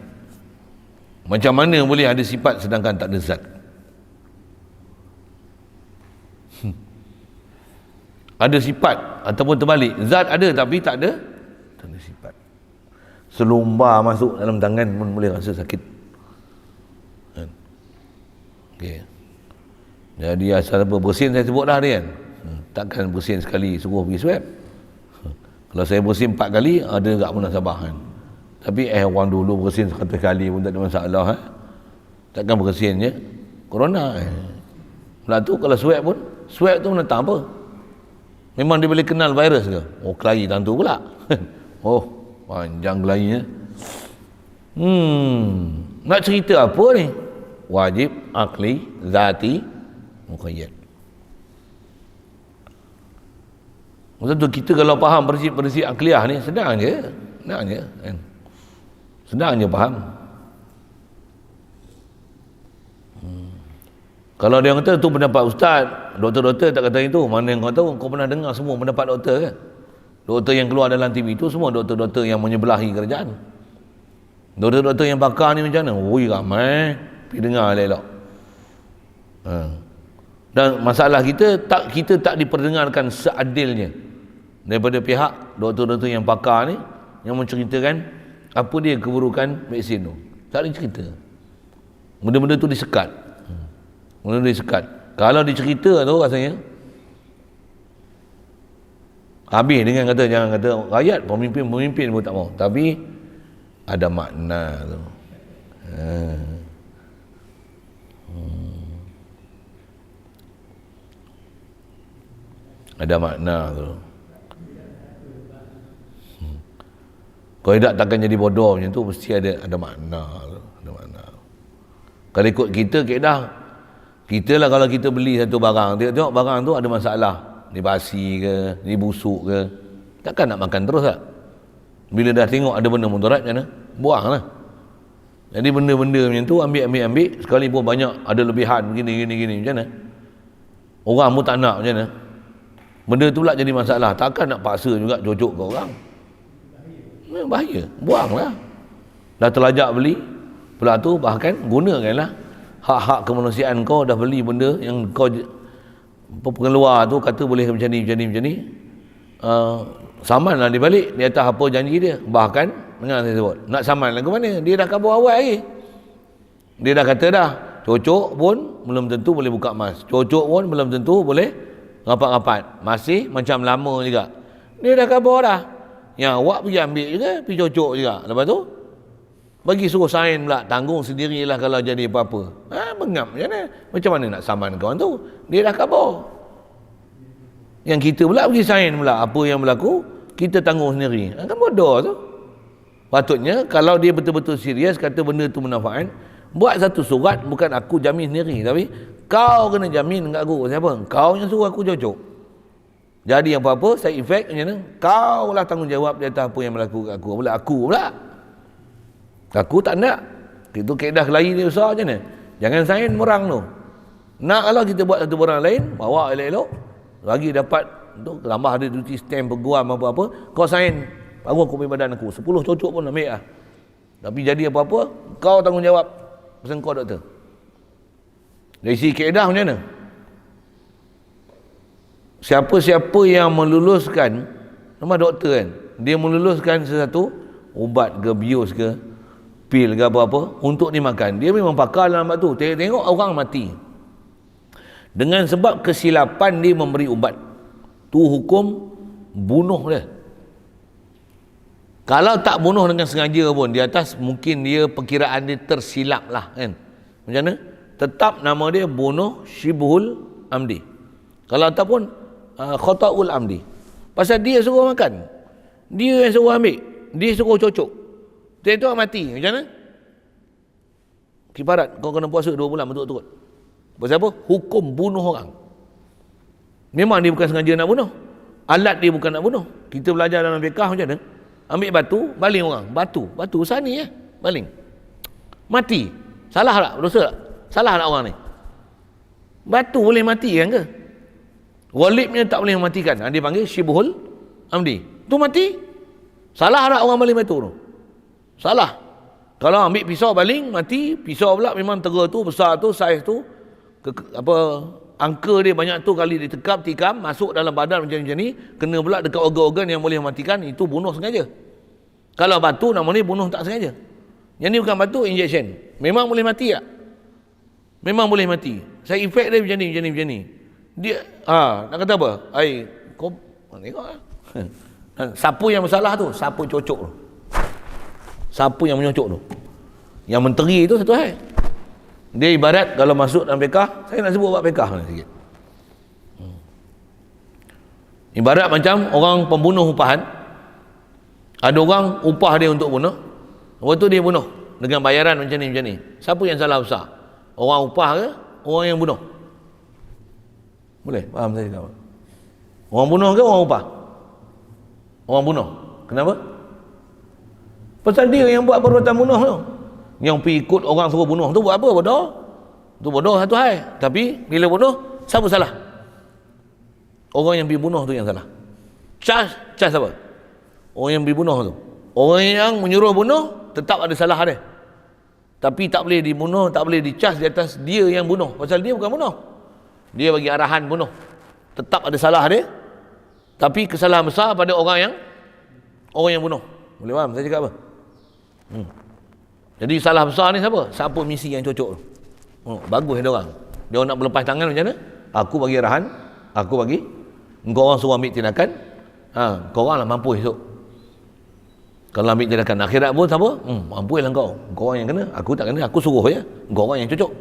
Macam mana boleh ada sifat sedangkan tak ada zat? Ada sifat ataupun terbalik, zat ada tapi tak ada sifat. Selumbar masuk dalam tangan pun boleh rasa sakit. Okay. Jadi asal apa bersin saya sebut dah dia kan. Takkan bersin sekali suruh pergi swab. Kalau saya bersin 4 kali ada tak munasabah kan. Tapi orang dulu bersin 100 kali pun tak ada masalah Takkan bersin je corona Pula tu kalau swab pun, swab tu menentang apa? Memang dia boleh kenal virus ke? Kelahi tentu pula. Panjang kelahinya. Nak cerita apa ni? Wajib akli zati muqayyad. Maksud tu kita kalau faham prinsip-prinsip akliah ni senang je kan? Senang je faham. Kalau dia kata tu pendapat ustaz, doktor-doktor tak kata itu, mana yang kau tahu? Kau pernah dengar semua pendapat doktor kan? Doktor yang keluar dalam TV itu semua doktor-doktor yang menyebelahi kerajaan. Doktor-doktor yang pakar ni macam mana? Ramai pergi dengar elok. Dan masalah kita tak diperdengarkan seadilnya daripada pihak doktor-doktor yang pakar ni yang menceritakan apa dia keburukan vaksin tu. Tak dicerita. Benda-benda tu disekat. Kalau dicerita tu rasanya habis dengan kata jangan kata rakyat pemimpin pun tak mau. Tapi ada makna tu. Ada makna tu. Kau tidak takkan jadi bodoh macam tu, mesti ada makna tu. Ada makna. Kalau ikut kita kita lah kalau kita beli satu barang, tengok barang tu ada masalah, dia basi ke, dia busuk ke, takkan nak makan terus tak? Bila dah tengok ada benda mudarat macam mana? Buang lah. Jadi benda-benda macam tu ambil, sekali pun banyak ada lebihan gini macam mana? Orang pun tak nak macam mana? Benda tu pula jadi masalah, takkan nak paksa juga cocok ke orang. Bahaya, buang lah. dah terlajak beli, pula tu bahkan gunakanlah hak-hak kemanusiaan kau, dah beli benda yang kau pengeluar tu kata boleh macam ni, samanlah dia balik di atas apa janji dia. Bahkan dengar saya sebut, nak saman lagu mana, dia dah kabur awal lagi. Dia dah kata dah, cocok pun belum tentu boleh buka emas, cocok pun belum tentu boleh rapat-rapat, masih macam lama juga. Dia dah kabur dah. Yang awak pergi ambil juga, pergi cocok juga. Lepas tu bagi suruh sign pula, tanggung sendirilah kalau jadi apa-apa. Bengap macam mana? Macam mana nak saman kawan tu? Dia dah kabur. Yang kita pula pergi sign pula, apa yang berlaku kita tanggung sendiri. Kan bodoh tu. Patutnya kalau dia betul-betul serius kata benda tu bermanfaat, buat satu surat, bukan aku jamin sendiri, tapi kau kena jamin dekat aku. Siapa? Kau yang suruh aku cocok. Jadi apa-apa side effect macam mana, kau lah tanggungjawab di atas apa yang berlaku kat aku. Pula aku pula, aku tak nak. Itu kaedah kelahi dia besar macam mana. Jangan sign orang tu. Nak kalau kita buat satu orang lain, bawa elok-elok, lagi dapat tu, tambah ada duty stamp peguam apa-apa, kau sign, baru aku ambil badan aku 10 cocok pun ambil lah. Tapi jadi apa-apa, kau tanggungjawab pasal kau doktor. Dari segi kaedah macam mana? Siapa-siapa yang meluluskan, nama doktor kan, dia meluluskan sesuatu ubat ke bios ke pil ke apa-apa untuk dimakan, dia memang pakar dalam bab tu. Tengok orang mati dengan sebab kesilapan dia memberi ubat, tu hukum bunuh dia. Kalau tak bunuh dengan sengaja pun, di atas mungkin dia perkiraan dia tersilap lah kan, macam mana, tetap nama dia bunuh syibhul amdi. Kalau ataupun khata'ul amdi, pasal dia suruh makan, dia yang suruh ambil, dia suruh cocok, dia tu mati. Macam mana? Kibarat kau kena puasa 2 bulan betul-betul. Pasal apa? Hukum bunuh orang. Memang dia bukan sengaja nak bunuh, alat dia bukan nak bunuh. Kita belajar dalam fiqh macam mana, ambil batu baling orang, batu sani baling, mati. Salah tak? Dosa tak? Salah tak orang ni? Batu boleh mati kan ke? Walibnya tak boleh mematikan. Dia panggil syibhul amdi, tu mati. Salah tak orang baling batu tu? Salah. Kalau ambil pisau baling mati, pisau pula memang tera tu besar tu, saiz tu, angka dia banyak tu, kali ditekap tikam masuk dalam badan macam ni, kena pula dekat organ-organ yang boleh mematikan, itu bunuh sengaja. Kalau batu nama ni bunuh tak sengaja. Yang ni bukan batu, injection. Memang boleh mati tak? Memang boleh mati. Side effect dia macam ni. Dia nak kata apa? Kau tengok lah. Siapa yang bersalah tu? Siapa cocok tu? Siapa yang menyocok tu? Yang menteri tu satu hal. Dia ibarat kalau masuk dalam fiqh, saya nak sebut bab fiqh sikit. Ibarat macam orang pembunuh upahan. Ada orang upah dia untuk bunuh, lepas tu dia bunuh dengan bayaran macam ni. Siapa yang salah besar? Orang upah ke orang yang bunuh? Boleh faham saya tak? Orang bunuh ke orang upah? Orang bunuh. Kenapa? Pasal dia yang buat perbuatan bunuh tu. Yang pergi ikut orang suruh bunuh tu buat apa? Bodoh. Tu bodoh satu hal. Tapi bila bunuh, siapa salah? Orang yang pergi bunuh tu yang salah. Cas apa? Orang yang pergi bunuh tu. Orang yang menyuruh bunuh tetap ada salah dia. Tapi tak boleh dibunuh, tak boleh dicas di atas dia yang bunuh. Pasal dia bukan bunuh. Dia bagi arahan bunuh. Tetap ada salah dia. Tapi kesalahan besar pada orang yang bunuh. Boleh faham saya cakap apa? Jadi salah besar ni siapa? Siapa misi yang cocok tu? Bagus dia orang. Dia nak berlepas tangan macam mana? Aku bagi arahan, aku bagi, engkau orang suruh ambil tindakan, kau orang lah mampu esok. Kalau ambil tindakan akhirat pun siapa? Mampu lah kau. Kau orang yang kena, aku tak kena, aku suruh je. Kau orang yang cocok.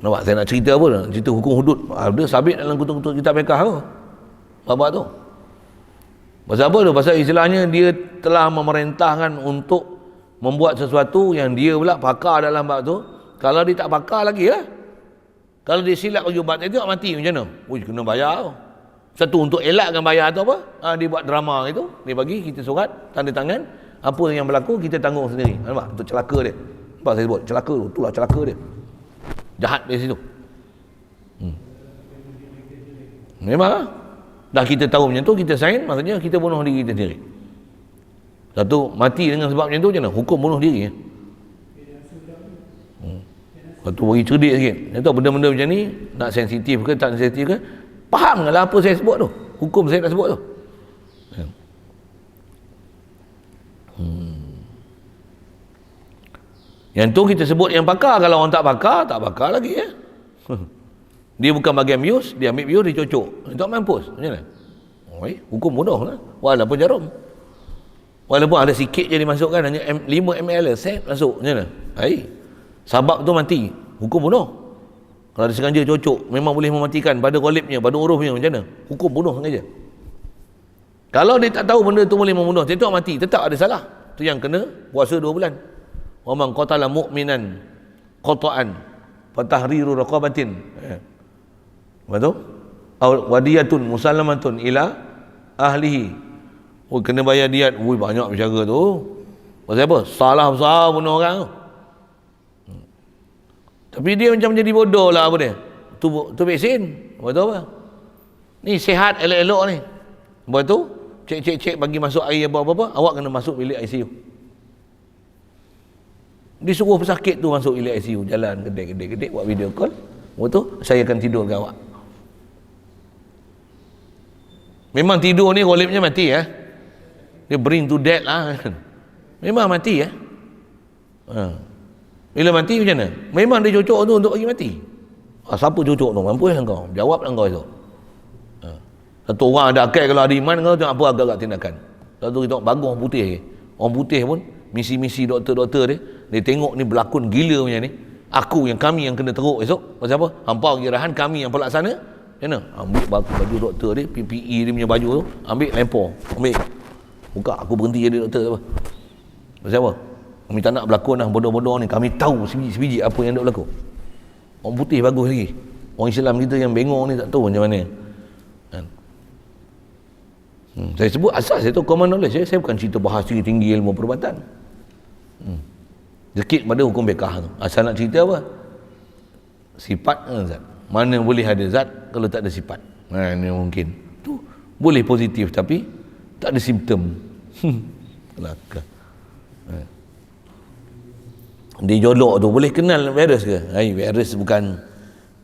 Nampak saya nak cerita apa? Cerita hukum hudud. Dia sabit dalam kutub-kutub kitab fiqh tu. Bab tu. Pasal apa tu? Pasal istilahnya dia telah memerintahkan untuk membuat sesuatu yang dia pula pakar dalam bab tu. Kalau dia tak pakar lagi lah. Kalau dia silap bagi ubat itu, mati macam mana? Kena bayar tu. Satu untuk elakkan bayar tu apa? Dia buat drama itu. Dia bagi kita surat, tanda tangan. Apa yang berlaku, kita tanggung sendiri. Nampak? Untuk celaka dia. Nampak saya sebut? Celaka tu. Itulah celaka dia. Jahat dari situ. Memang lah. Dah kita tahu macam tu, kita sign, maksudnya kita bunuh diri kita sendiri. Satu, mati dengan sebab macam tu macam mana? Hukum bunuh diri. Lepas tu bagi cerdik sikit. Dia tahu benda-benda macam ni, nak sensitif ke tak sensitif ke, faham lah apa saya sebut tu, hukum saya nak sebut tu. Yang tu kita sebut yang pakar. Kalau orang tak pakar lagi ya. Dia bukan bagian bius, dia ambil bius, dia cocok. Dia tak mampus. Macam mana? Hukum bunuh lah. Walaupun jarum. Walaupun ada sikit je dimasukkan, hanya 5 ml set masuk. Macam mana? Sabab tu mati. Hukum bunuh. Kalau dia sengaja cocok, memang boleh mematikan pada kolibnya, pada urufnya. Macam mana? Hukum bunuh sengaja. Kalau dia tak tahu benda tu boleh membunuh, tetap mati, tetap ada salah. Tu yang kena puasa 2 bulan. Wa man qatala mu'minan qata'an fatahriru raqabatin. Betul? Wadiyatun musallamatun ila ahlihi. Kena bayar diat. Banyak bicara tu. Pasal apa? Salah besar bunuh orang tu. Tapi dia macam jadi bodoh lah apa dia. Tu vaksin. Betul apa? Ni sihat elok-elok ni. Lepas tu cek bagi masuk air apa-apa, awak kena masuk bilik ICU. Disuruh pesakit tu masuk bilik ICU, jalan kedek buat video call. Betul? Saya akan tidur dengan awak. Memang tidur ni golibnya mati ya. Dia bring to death lah. Memang mati ya. Bila mati macam mana? Memang dia cocok tu untuk bagi mati. Siapa cocok tu? Mampus lah kau. Jawab lah kau esok. Satu orang ada akal, kalau ada iman kau tengok apa agak-agak tindakan. Satu kita tengok bagus orang putih. Orang putih pun misi-misi doktor-doktor dia tengok ni berlakon gila macam ni. Kami yang kena teruk esok. Pasal apa? Hampa kirahan kami yang pelaksana. Macam mana? Ambil baju doktor dia, PPE dia punya baju tu, ambil lempar. Buka, aku berhenti jadi doktor apa. Pasal apa? Kami tak nak berlakon lah bodoh-bodoh ni. Kami tahu sebiji-sebiji apa yang nak berlaku. Orang putih bagus lagi. Orang Islam kita yang bengong ni tak tahu macam mana. Saya sebut asal saya tahu common knowledge. Saya bukan cerita bahasa tinggi ilmu perubatan. Sikit pada hukum bekah tu. Asal nak cerita apa? Sifat zat. Mana boleh ada zat kalau tak ada sifat? Ini mungkin. Tu boleh positif tapi tak ada simptom. Kelakar. Dia jolok tu boleh kenal virus ke? Virus bukan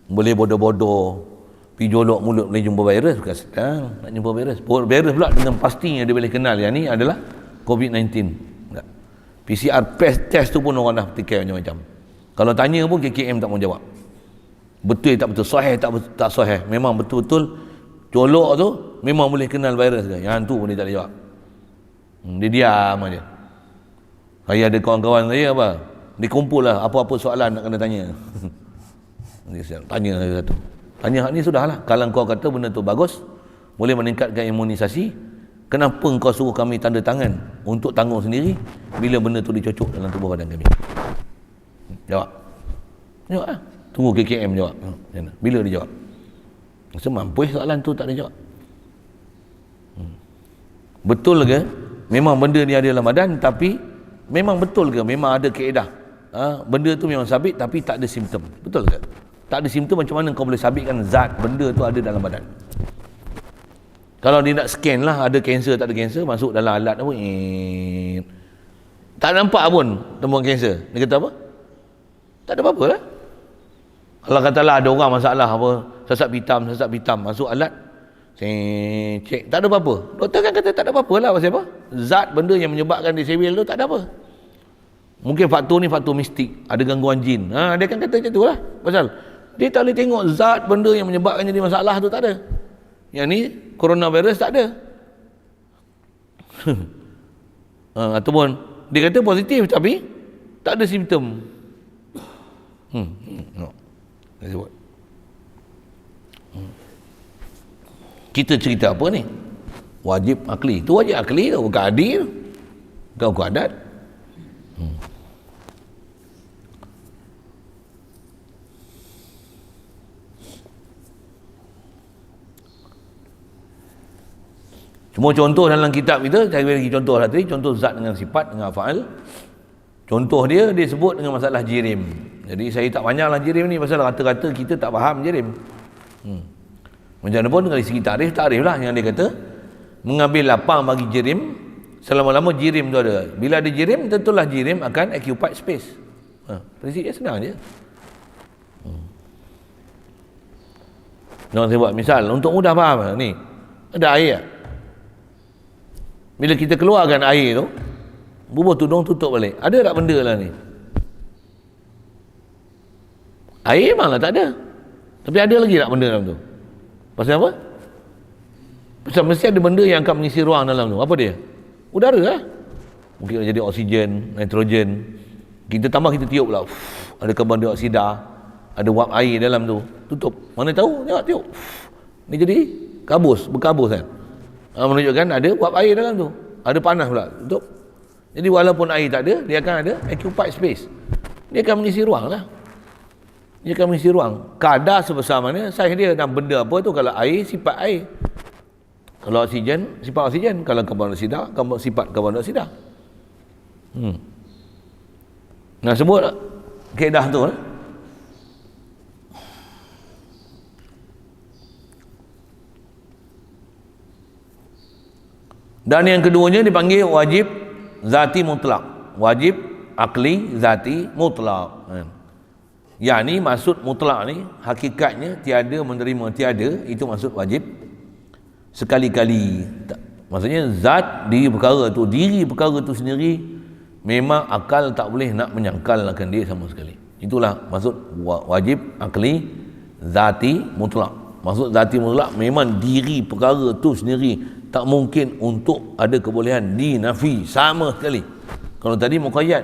boleh bodoh-bodoh pergi jolok mulut boleh jumpa virus, bukan sedang nak jumpa virus. Virus pula dengan pastinya dia boleh kenal yang ni adalah COVID-19. PCR test tu pun orang dah petikai macam-macam. Kalau tanya pun KKM tak mau jawab. Betul tak betul, sahih tak sahih. Memang betul-betul jolok tu memang boleh kenal virus ke? Yang tu pun dia tak boleh jawab. Dia diam aja. Saya ada kawan-kawan saya apa? Dia kumpul lah apa-apa soalan nak kena tanya. Dia tanya satu. Tanya hak ni sudahlah. Kalau kau kata benda tu bagus, boleh meningkatkan imunisasi, kenapa kau suruh kami tanda tangan untuk tanggung sendiri bila benda tu dicocok dalam tubuh badan kami? Jawab. Jawab lah. Tunggu KKM jawab. Bila dia jawab? Semampus soalan tu tak ada jawab. Betul ke? Memang benda ni ada dalam badan, tapi memang betul ke? Memang ada kaedah. Benda tu memang sabit tapi tak ada simptom. Betul ke? Tak ada simptom, macam mana kau boleh sabitkan zat benda tu ada dalam badan? Kalau dia nak scan lah, ada kanser tak ada kanser, masuk dalam alat apa, tak nampak pun temuan kanser. Dia kata apa? Tak ada apa-apa lah. Kalau katalah ada orang masalah apa, sesat pitam, masuk alat, cek, tak ada apa-apa. Doktor kan kata tak ada apa-apa lah. Pasal apa? Zat benda yang menyebabkan dia sewil tu tak ada apa. Mungkin faktor ni faktor mistik, ada gangguan jin. Dia kan kata macam tu lah. Pasal dia tak boleh tengok zat benda yang menyebabkan jadi masalah tu tak ada. Yang ni coronavirus tak ada. Ataupun dia kata positif tapi tak ada simptom. Dia sebut. Kita cerita apa ni? Wajib akli. Tu wajib akli tu, bukan adil. Bukan hukum adat. Cuma contoh dalam kitab kita, saya bagi contoh lah tadi, contoh zat dengan sifat dengan afal. Contoh dia sebut dengan masalah jirim. Jadi saya tak banyaklah jirim ni, pasal rata-rata kita tak faham jirim. Macam mana pun dari segi tarif lah yang dia kata, mengambil lapang bagi jirim selama-lama jirim tu ada. Bila ada jirim, tentulah jirim akan occupy space. Prinsipnya senang je. Nak saya buat misal untuk mudah faham ni. Ada air. Bila kita keluarkan air tu, bubuh tudung tutup balik. Ada tak benda lah ni? Air memanglah tak ada. Tapi ada lagi tak benda dalam tu? Pasal apa? Pasal mesti ada benda yang akan mengisi ruang dalam tu. Apa dia? Udara lah. Mungkin jadi oksigen, nitrogen. Kita tambah, kita tiup pula. Ada karbon dioksida, ada wap air dalam tu. Tutup. Mana tahu? Tengok, tiup. Ni jadi kabus, berkabus kan. Menunjukkan ada wap air dalam tu. Ada panas pula. Tutup. Jadi walaupun air tak ada, dia akan ada occupied space. Dia akan mengisi ruang lah. Dia akan mengisi ruang. Kadar sebesar mana saiz dia, dan benda apa tu. Kalau air, sifat air. Kalau oksigen, sifat oksigen. Kalau karbon dioksida, sifat karbon dioksida. Nah, sebut kaedah tu lah. Dan yang keduanya dipanggil wajib zati mutlak. Wajib akli zati mutlak. Yani maksud mutlak ni hakikatnya tiada menerima tiada, itu maksud wajib sekali-kali. Maksudnya zat diri perkara tu sendiri memang akal tak boleh nak menyangkalkan dia sama sekali. Itulah maksud wajib akli zati mutlak. Maksud zati mutlak memang diri perkara tu sendiri tak mungkin untuk ada kebolehan dinafi sama sekali. Kalau tadi muqayyad,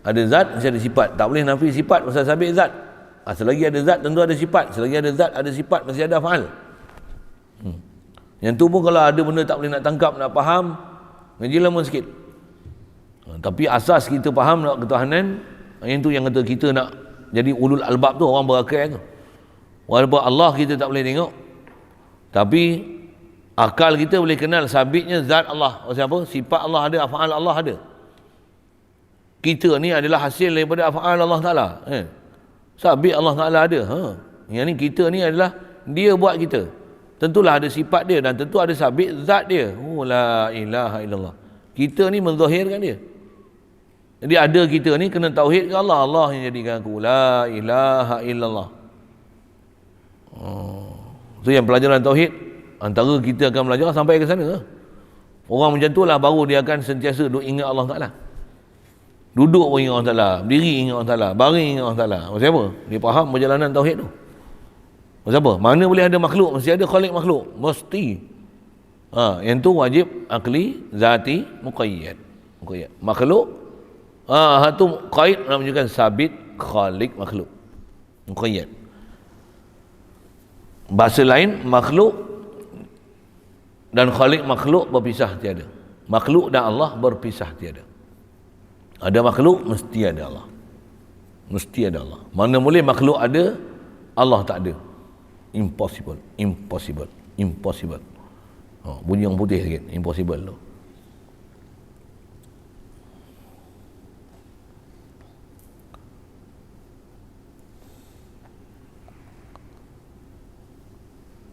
ada zat mesti ada sifat, tak boleh nafi sifat pasal sabit zat. Selagi ada zat tentu ada sifat, selagi ada zat ada sifat, mesti ada faal. Yang tu pun kalau ada benda tak boleh nak tangkap, nak faham, ngaji lama sikit. Tapi asas kita faham nak ketuhanan, yang tu yang kata kita nak jadi ulul albab tu, orang berakal tu. Walaupun Allah kita tak boleh tengok, tapi akal kita boleh kenal sabitnya zat Allah. Maksud apa? Sifat Allah ada, af'al Allah ada. Kita ni adalah hasil daripada af'al Allah Ta'ala. Sabit Allah Ta'ala ada. Yang ni kita ni adalah dia buat kita. Tentulah ada sifat dia dan tentu ada sabit zat dia. La ilaha illallah. Kita ni menzahirkan dia. Jadi ada kita ni kena tauhid ke Allah. Allah yang jadikan aku. La ilaha illallah. Itu yang pelajaran tauhid. Antara kita akan belajar sampai ke sana. Orang macam tu lah baru dia akan sentiasa duk ingat Allah Ta'ala. Duduk pun ingat Allah Ta'ala, berdiri ingat Allah Ta'ala, baring ingat Allah Ta'ala. Maksud apa? Dia faham perjalanan tauhid tu. Maksud apa? Mana boleh ada makhluk, mesti ada khalik makhluk. Mesti. Yang tu wajib akli, zati, muqayyad. Makhluk, tu qaid menunjukkan sabit khalik makhluk. Muqayyad. Bahasa lain, makhluk dan khalik makhluk berpisah tiada. Makhluk dan Allah berpisah tiada. Ada makhluk, mesti ada Allah. Mesti ada Allah. Mana boleh makhluk ada, Allah tak ada. Impossible. Bunyi yang putih sikit. Impossible tu.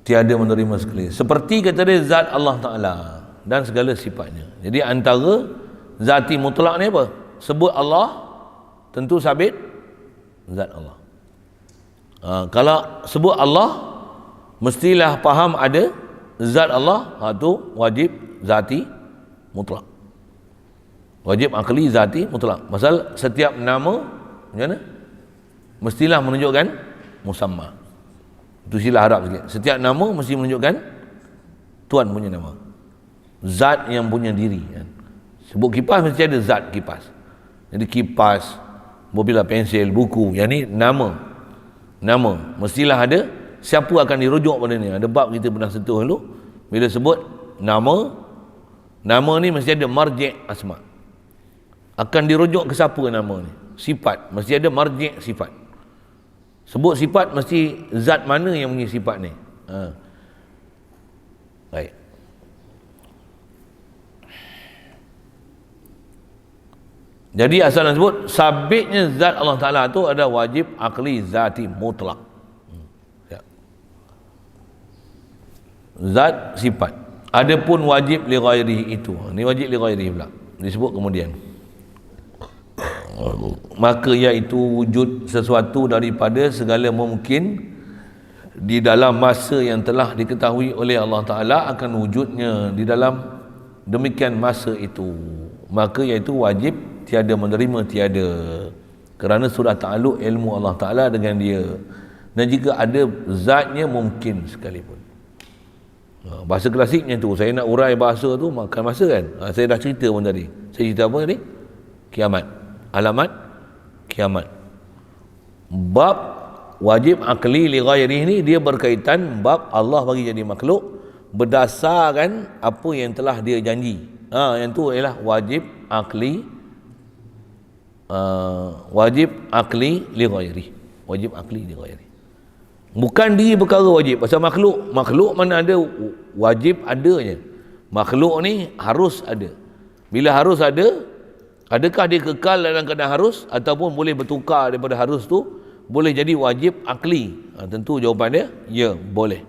Tiada menerima sekali. Seperti kata dia zat Allah Ta'ala dan segala sifatnya. Jadi antara zati mutlak ni apa? Sebut Allah, tentu sabit zat Allah. Kalau sebut Allah, mestilah faham ada zat Allah. Tu wajib zati mutlak. Wajib akli zati mutlak. Pasal setiap nama macam mana? Mestilah menunjukkan musamma. Itu silah Arab sikit. Setiap nama mesti menunjukkan Tuhan punya nama. Zat yang punya diri. Sebut kipas mesti ada zat kipas. Jadi kipas, mobil, pensil, buku, yang ni nama. Mestilah ada siapa akan dirujuk pada ni. Ada bab kita pernah sentuh dulu. Bila sebut nama ni mesti ada marji' asma. Akan dirujuk ke siapa nama ni? Sifat, mesti ada marji' sifat. Sebut sifat mesti zat mana yang punya sifat ni. Baik. Jadi asal sebut sabitnya zat Allah Ta'ala tu ada wajib akli zati mutlak. Zat sifat. Adapun wajib li ghairihi itu, ni wajib li ghairihi pula disebut kemudian. Maka iaitu wujud sesuatu daripada segala mungkin di dalam masa yang telah diketahui oleh Allah Ta'ala akan wujudnya di dalam demikian masa itu. Maka iaitu wajib tiada menerima tiada, kerana sudah ta'aluk ilmu Allah Ta'ala dengan dia. Dan jika ada zatnya mungkin sekalipun. Bahasa klasiknya tu, saya nak urai bahasa tu makan masa kan. Saya dah cerita pun tadi. Saya cerita apa tadi? Kiamat. Alamat kiamat. Bab wajib akli li ghairi ni dia berkaitan bab Allah bagi jadi makhluk berdasarkan apa yang telah dia janji. Yang tu ialah wajib akli li ghairi. Wajib akli li ghairi. Bukan dia perkara wajib. Pasal makhluk mana ada wajib adanya. Makhluk ni harus ada. Bila harus ada, adakah dia kekal dalam keadaan harus ataupun boleh bertukar daripada harus tu boleh jadi wajib akli? Tentu jawapan dia ya, boleh.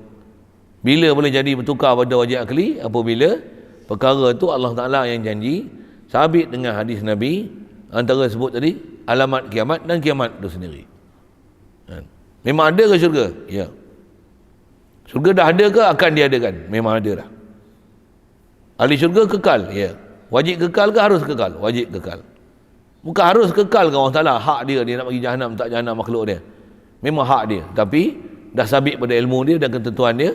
Bila boleh jadi bertukar pada wajib akli? Apabila perkara tu Allah Ta'ala yang janji, sabit dengan hadis Nabi, antara sebut tadi alamat kiamat dan kiamat itu sendiri. Memang ada ke syurga? Ya. Syurga dah ada ke akan diadakan? Memang ada dah. Ahli syurga kekal? Ya. Wajib kekal ke harus kekal? Wajib kekal. Bukan harus kekal ke Allah Ta'ala, hak dia nak bagi jahanam tak jahanam makhluk dia. Memang hak dia, tapi dah sabit pada ilmu dia dan ketentuan dia.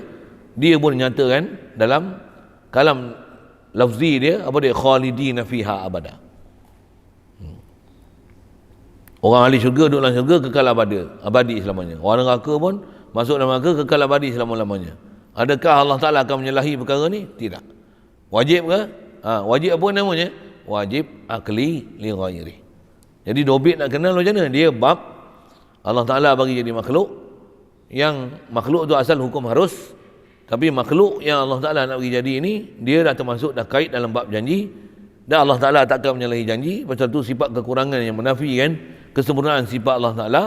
Dia pun nyatakan dalam kalam lafzi dia, apa dia? Khalidina fiha abada. Orang ahli syurga duduk dalam syurga kekal abadi selamanya. Orang neraka pun masuk dalam neraka kekal abadi selama-lamanya. Adakah Allah Ta'ala akan menyalahi perkara ni? Tidak. Wajib ke? Wajib apa namanya? Wajib akli li ghairi. Jadi dobit nak kenal macam mana? Dia bab Allah Ta'ala bagi jadi makhluk, yang makhluk tu asal hukum harus, tapi makhluk yang Allah Ta'ala nak bagi jadi ini, dia dah termasuk, dah kait dalam bab janji, dan Allah Ta'ala takkan menyalahi janji. Pasal tu sifat kekurangan yang menafikan kesempurnaan sifat Allah Ta'ala.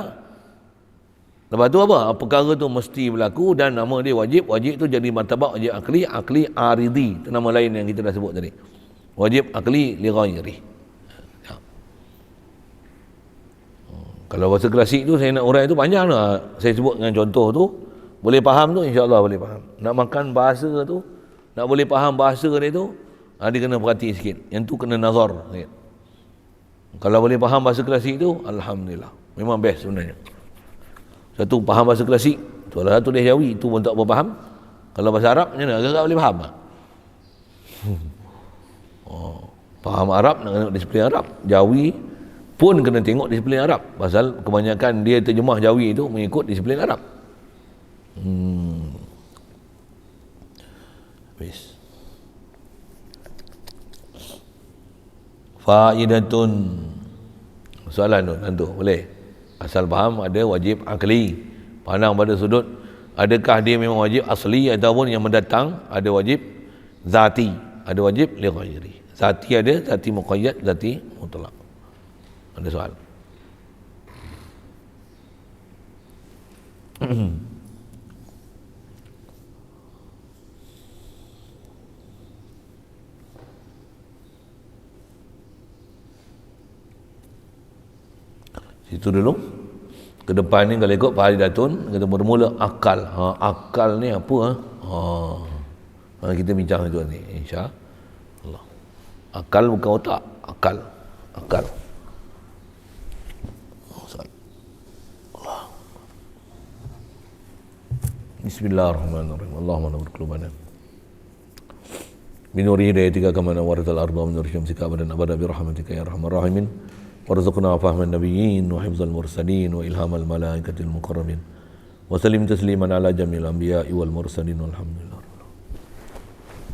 Lepas tu apa? Perkara tu mesti berlaku dan nama dia wajib. Wajib tu jadi martabat wajib akli aridi. Itu nama lain yang kita dah sebut tadi. Wajib akli li ghairi. Ya. Kalau bahasa klasik tu saya nak urai tu panjang lah. Saya sebut dengan contoh tu. Boleh faham tu, insya-Allah boleh faham. Nak makan bahasa tu, nak boleh faham bahasa dia tu, dia kena perhati sikit. Yang tu kena nazar sikit. Kalau boleh faham bahasa klasik tu, alhamdulillah. Memang best sebenarnya. Satu faham bahasa klasik, salah satu dia Jawi, itu pun tak apa faham. Kalau bahasa Arab macam mana? Agak-agak boleh faham. Faham Arab, nak tengok disiplin Arab. Jawi pun kena tengok disiplin Arab. Pasal kebanyakan dia terjemah Jawi itu mengikut disiplin Arab. Habis. Faidatun. Soalan tu, tentu boleh. Asal faham ada wajib akli. Pandang pada sudut adakah dia memang wajib asli ataupun yang mendatang, ada wajib zati, ada wajib li ghairi. Zati ada, zati muqayyad, zati mutlak. Ada soal? Situ dulu. Ke depan ni kalau ikut Pak Hadidatun, kita bermula akal. Akal ni apa? Kita bincang itu nanti, insya-Allah. Akal bukan otak, akal. Bismillahirrahmanirrahim. Allahumma nawwir qulubana binuri hidayatika kama nawwartal arda min nuri syamsika abadan abada bi rahmatika ya arhamar rahimin. Warzuqna fahman nabiyyin wa hifzal mursalin wa ilhamal malaikatil muqarrabin. Wa sallim tasliman ala jamil anbiya'i wal mursalin walhamdulillah.